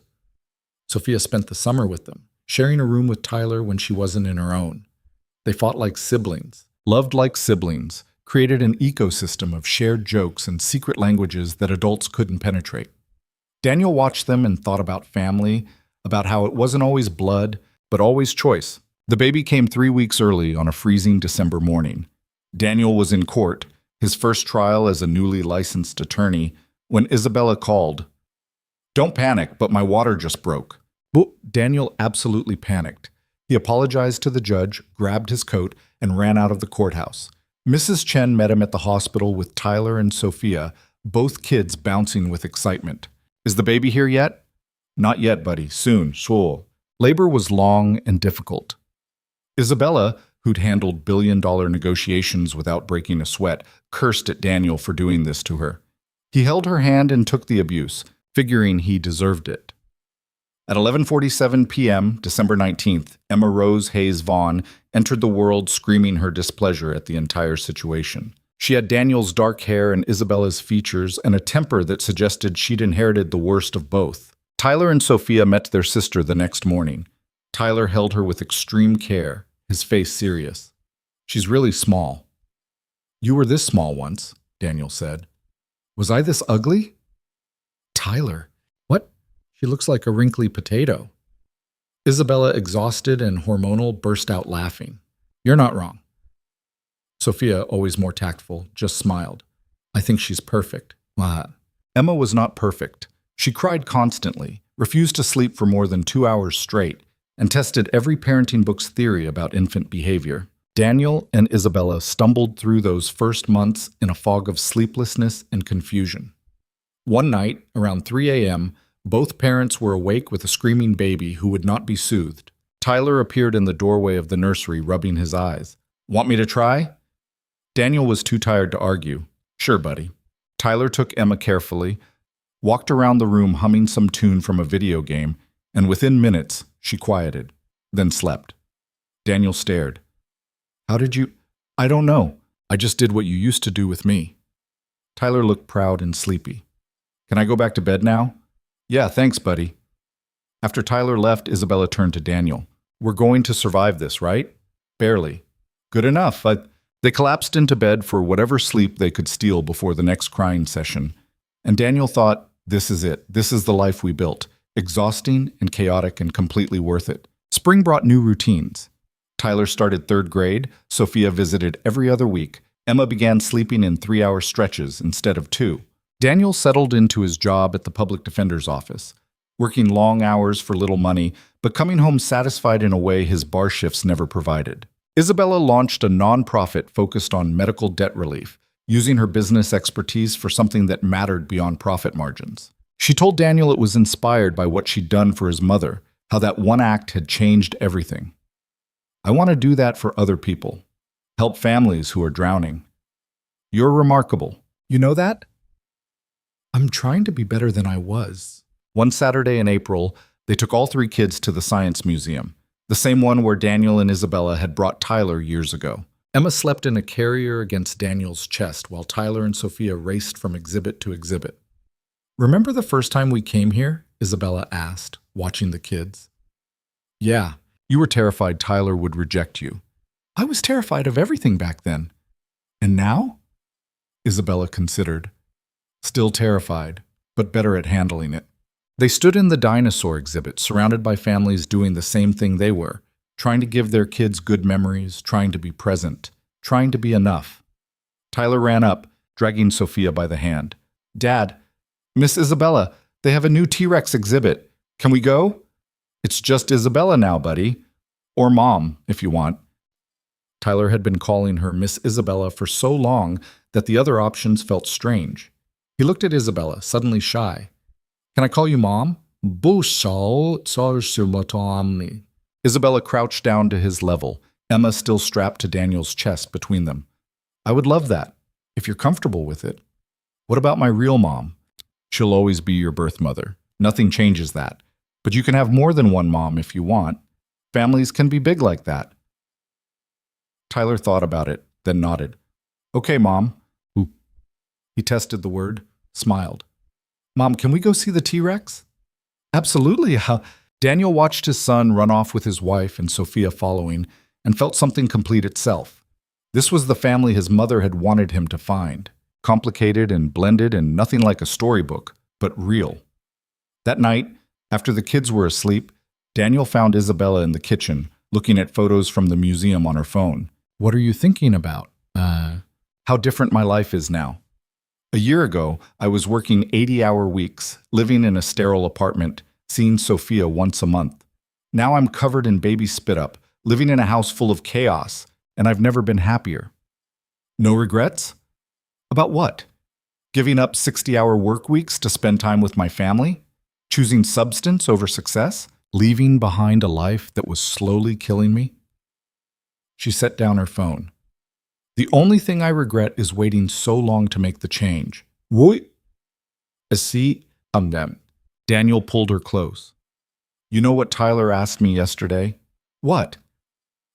Sophia spent the summer with them, sharing a room with Tyler when she wasn't in her own. They fought like siblings, loved like siblings, created an ecosystem of shared jokes and secret languages that adults couldn't penetrate. Daniel watched them and thought about family, about how it wasn't always blood, but always choice. The baby came 3 weeks early on a freezing December morning. Daniel was in court, his first trial as a newly licensed attorney, when Isabella called. Don't panic, but my water just broke. Daniel absolutely panicked. He apologized to the judge, grabbed his coat, and ran out of the courthouse. Mrs. Chen met him at the hospital with Tyler and Sophia, both kids bouncing with excitement. Is the baby here yet? Not yet, buddy. Soon, sure. Labor was long and difficult. Isabella, who'd handled billion-dollar negotiations without breaking a sweat, cursed at Daniel for doing this to her. He held her hand and took the abuse, figuring he deserved it. At 11:47 p.m., December 19th, Emma Rose Hayes Vaughn entered the world screaming her displeasure at the entire situation. She had Daniel's dark hair and Isabella's features and a temper that suggested she'd inherited the worst of both. Tyler and Sophia met their sister the next morning. Tyler held her with extreme care, his face serious. She's really small. You were this small once, Daniel said. Was I this ugly? Tyler. What? She looks like a wrinkly potato. Isabella, exhausted and hormonal, burst out laughing. You're not wrong. Sophia, always more tactful, just smiled. I think she's perfect. Emma was not perfect. She cried constantly, refused to sleep for more than 2 hours straight, and tested every parenting book's theory about infant behavior. Daniel and Isabella stumbled through those first months in a fog of sleeplessness and confusion. One night, around 3 a.m., Both parents were awake with a screaming baby who would not be soothed. Tyler appeared in the doorway of the nursery, rubbing his eyes. Want me to try? Daniel was too tired to argue. Sure, buddy. Tyler took Emma carefully, walked around the room humming some tune from a video game, and within minutes, she quieted, then slept. Daniel stared. How did you? I don't know. I just did what you used to do with me. Tyler looked proud and sleepy. Can I go back to bed now? Yeah, thanks, buddy. After Tyler left, Isabella turned to Daniel. We're going to survive this, right? Barely. Good enough. They collapsed into bed for whatever sleep they could steal before the next crying session. And Daniel thought, this is it. This is the life we built. Exhausting and chaotic and completely worth it. Spring brought new routines. Tyler started 3rd grade. Sophia visited every other week. Emma began sleeping in 3-hour stretches instead of 2. Daniel settled into his job at the public defender's office, working long hours for little money, but coming home satisfied in a way his bar shifts never provided. Isabella launched a nonprofit focused on medical debt relief, using her business expertise for something that mattered beyond profit margins. She told Daniel it was inspired by what she'd done for his mother, how that one act had changed everything. I want to do that for other people. Help families who are drowning. You're remarkable. You know that? I'm trying to be better than I was. One Saturday in April, they took all 3 kids to the Science Museum, the same one where Daniel and Isabella had brought Tyler years ago. Emma slept in a carrier against Daniel's chest while Tyler and Sophia raced from exhibit to exhibit. Remember the first time we came here? Isabella asked, watching the kids. Yeah, you were terrified Tyler would reject you. I was terrified of everything back then. And now? Isabella considered. Still terrified, but better at handling it. They stood in the dinosaur exhibit, surrounded by families doing the same thing they were, trying to give their kids good memories, trying to be present, trying to be enough. Tyler ran up, dragging Sophia by the hand. Dad, Miss Isabella, they have a new T-Rex exhibit. Can we go? It's just Isabella now, buddy. Or Mom, if you want. Tyler had been calling her Miss Isabella for so long that the other options felt strange. He looked at Isabella, suddenly shy. Can I call you Mom? Isabella crouched down to his level, Emma still strapped to Daniel's chest between them. I would love that, if you're comfortable with it. What about my real mom? She'll always be your birth mother. Nothing changes that. But you can have more than one mom if you want. Families can be big like that. Tyler thought about it, then nodded. Okay, Mom. He tested the word, smiled. Mom, can we go see the T-Rex? Absolutely. Daniel watched his son run off with his wife and Sophia following and felt something complete itself. This was the family his mother had wanted him to find. Complicated and blended and nothing like a storybook, but real. That night, after the kids were asleep, Daniel found Isabella in the kitchen, looking at photos from the museum on her phone. What are you thinking about? How different my life is now. A year ago, I was working 80-hour weeks, living in a sterile apartment, seeing Sophia once a month. Now I'm covered in baby spit-up, living in a house full of chaos, and I've never been happier. No regrets? About what? Giving up 60-hour work weeks to spend time with my family? Choosing substance over success? Leaving behind a life that was slowly killing me? She set down her phone. The only thing I regret is waiting so long to make the change. Wait. Daniel pulled her close. You know what Tyler asked me yesterday? What?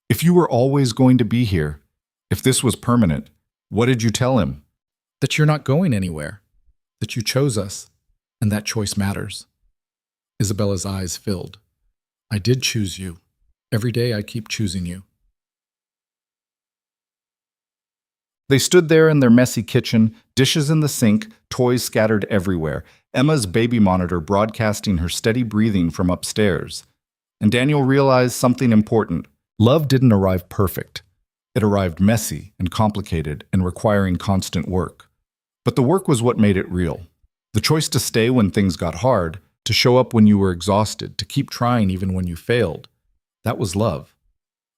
If you were always going to be here, if this was permanent, what did you tell him? That you're not going anywhere, that you chose us, and that choice matters. Isabella's eyes filled. I did choose you. Every day I keep choosing you. They stood there in their messy kitchen, dishes in the sink, toys scattered everywhere, Emma's baby monitor broadcasting her steady breathing from upstairs. And Daniel realized something important. Love didn't arrive perfect. It arrived messy and complicated and requiring constant work. But the work was what made it real. The choice to stay when things got hard, to show up when you were exhausted, to keep trying even when you failed. That was love.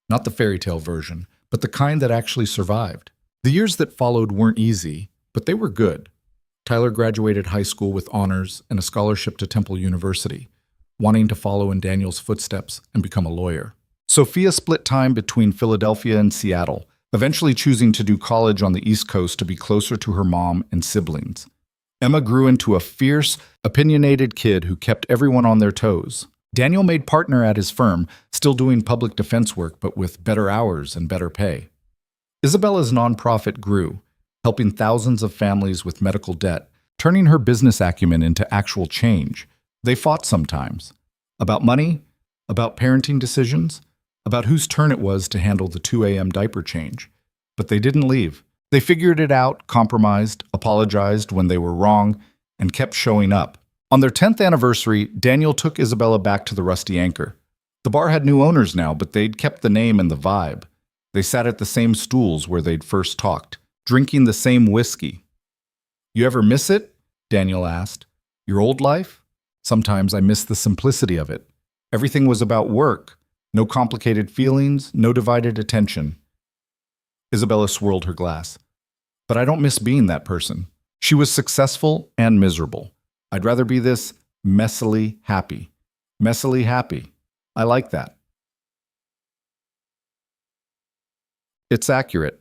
Not the fairy tale version, but the kind that actually survived. The years that followed weren't easy, but they were good. Tyler graduated high school with honors and a scholarship to Temple University, wanting to follow in Daniel's footsteps and become a lawyer. Sophia split time between Philadelphia and Seattle, eventually choosing to do college on the East Coast to be closer to her mom and siblings. Emma grew into a fierce, opinionated kid who kept everyone on their toes. Daniel made partner at his firm, still doing public defense work but with better hours and better pay. Isabella's nonprofit grew, helping thousands of families with medical debt, turning her business acumen into actual change. They fought sometimes. About money, about parenting decisions, about whose turn it was to handle the 2 a.m. diaper change. But they didn't leave. They figured it out, compromised, apologized when they were wrong, and kept showing up. On their 10th anniversary, Daniel took Isabella back to the Rusty Anchor. The bar had new owners now, but they'd kept the name and the vibe. They sat at the same stools where they'd first talked, drinking the same whiskey. "You ever miss it?" Daniel asked. "Your old life?" "Sometimes I miss the simplicity of it. Everything was about work. No complicated feelings, no divided attention." Isabella swirled her glass. "But I don't miss being that person." She was successful and miserable. "I'd rather be this messily happy." Messily happy. I like that. It's accurate.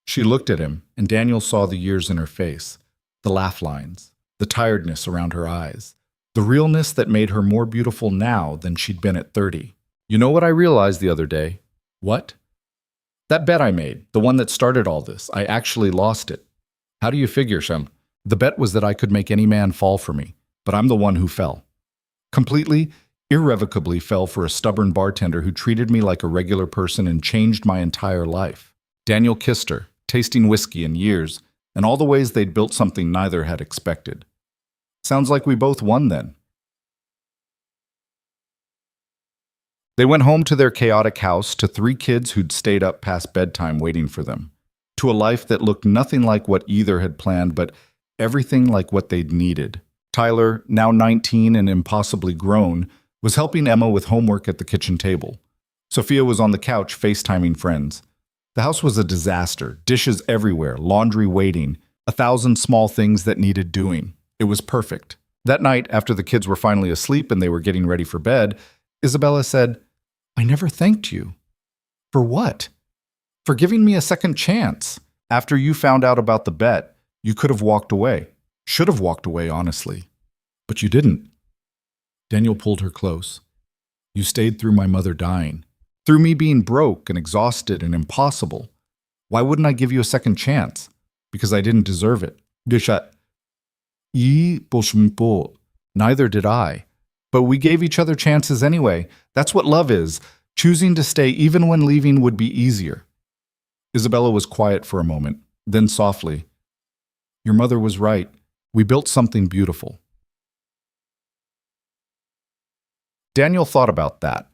She looked at him, and Daniel saw the years in her face, the laugh lines, the tiredness around her eyes, the realness that made her more beautiful now than she'd been at 30. "You know what I realized the other day?" "What?" "That bet I made, the one that started all this, I actually lost it." "How do you figure, Shem?" "The bet was that I could make any man fall for me, but I'm the one who fell. Completely, irrevocably fell for a stubborn bartender who treated me like a regular person and changed my entire life." Daniel kissed her, tasting whiskey in years, and all the ways they'd built something neither had expected. "Sounds like we both won then." They went home to their chaotic house, to 3 kids who'd stayed up past bedtime waiting for them, to a life that looked nothing like what either had planned, but everything like what they'd needed. Tyler, now 19 and impossibly grown, was helping Emma with homework at the kitchen table. Sophia was on the couch FaceTiming friends. The house was a disaster, dishes everywhere, laundry waiting, 1,000 small things that needed doing. It was perfect. That night, after the kids were finally asleep and they were getting ready for bed, Isabella said, "I never thanked you." "For what?" "For giving me a second chance. After you found out about the bet, you could have walked away. Should have walked away, honestly. But you didn't." Daniel pulled her close. "You stayed through my mother dying, through me being broke and exhausted and impossible. Why wouldn't I give you a second chance? Because I didn't deserve it." "Neither did I. But we gave each other chances anyway. That's what love is, choosing to stay even when leaving would be easier." Isabella was quiet for a moment, then softly, "Your mother was right. We built something beautiful." Daniel thought about that,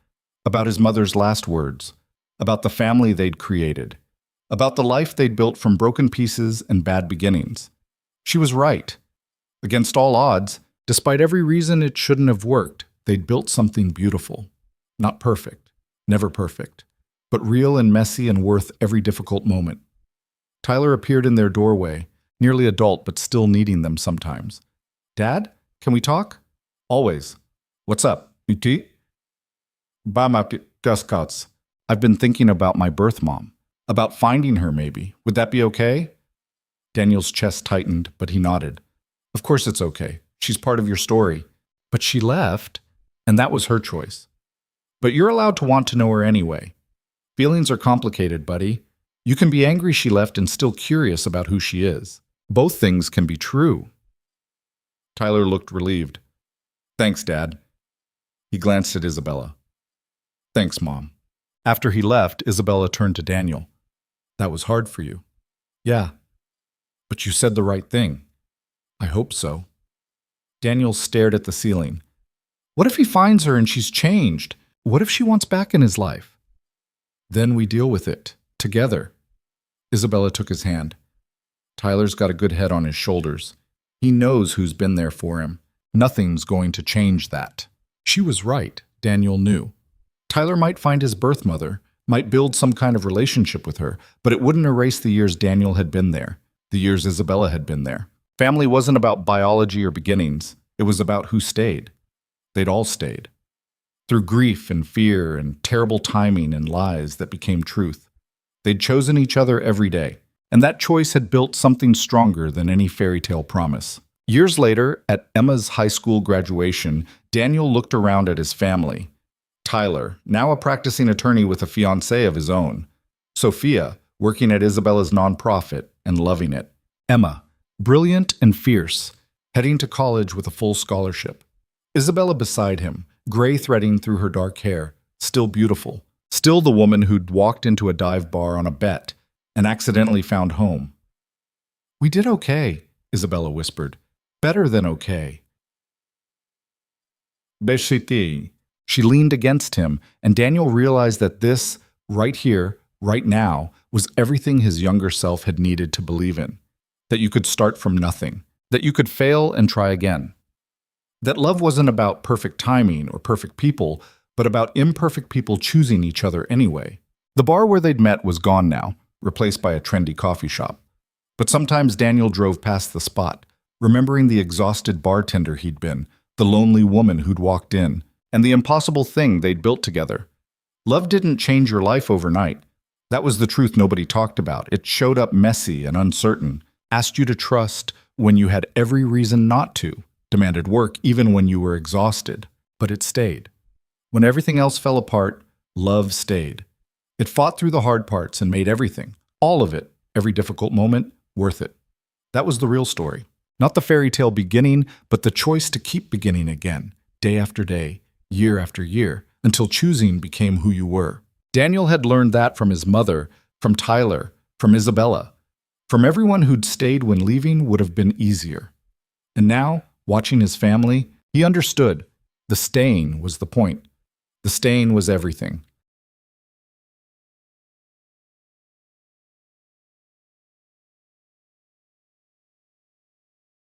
about his mother's last words, about the family they'd created, about the life they'd built from broken pieces and bad beginnings. She was right. Against all odds, despite every reason it shouldn't have worked, they'd built something beautiful. Not perfect, never perfect, but real and messy and worth every difficult moment. Tyler appeared in their doorway, nearly adult but still needing them sometimes. "Dad, can we talk?" "Always." "What's up? Uti?" "Bama I've been thinking about my birth mom, about finding her maybe. Would that be okay?" Daniel's chest tightened, but he nodded. "Of course it's okay. She's part of your story. But she left, and that was her choice. But you're allowed to want to know her anyway. Feelings are complicated, buddy. You can be angry she left and still curious about who she is. Both things can be true." Tyler looked relieved. "Thanks, Dad." He glanced at Isabella. "Thanks, Mom." After he left, Isabella turned to Daniel. "That was hard for you." "Yeah. But you said the right thing." "I hope so." Daniel stared at the ceiling. What if he finds her and she's changed? What if she wants back in his life? Then we deal with it, together. Isabella took his hand. Tyler's got a good head on his shoulders. He knows who's been there for him. Nothing's going to change that. She was right, Daniel knew. Tyler might find his birth mother, might build some kind of relationship with her, but it wouldn't erase the years Daniel had been there, the years Isabella had been there. Family wasn't about biology or beginnings. It was about who stayed. They'd all stayed. Through grief and fear and terrible timing and lies that became truth. They'd chosen each other every day. And that choice had built something stronger than any fairy tale promise. Years later, at Emma's high school graduation, Daniel looked around at his family. Tyler, now a practicing attorney with a fiancée of his own. Sophia, working at Isabella's nonprofit and loving it. Emma, brilliant and fierce, heading to college with a full scholarship. Isabella beside him, gray threading through her dark hair, still beautiful. Still the woman who'd walked into a dive bar on a bet and accidentally found home. "We did okay," Isabella whispered. "Better than okay." Beshiti. She leaned against him, and Daniel realized that this, right here, right now, was everything his younger self had needed to believe in. That you could start from nothing. That you could fail and try again. That love wasn't about perfect timing or perfect people, but about imperfect people choosing each other anyway. The bar where they'd met was gone now, replaced by a trendy coffee shop. But sometimes Daniel drove past the spot, remembering the exhausted bartender he'd been, the lonely woman who'd walked in, and the impossible thing they'd built together. Love didn't change your life overnight. That was the truth nobody talked about. It showed up messy and uncertain, asked you to trust when you had every reason not to, demanded work even when you were exhausted. But it stayed. When everything else fell apart, love stayed. It fought through the hard parts and made everything, all of it, every difficult moment, worth it. That was the real story. Not the fairy tale beginning, but the choice to keep beginning again, day after day, year after year, until choosing became who you were. Daniel had learned that from his mother, from Tyler, from Isabella. From everyone who'd stayed when leaving would have been easier. And now, watching his family, he understood. The staying was the point. The staying was everything.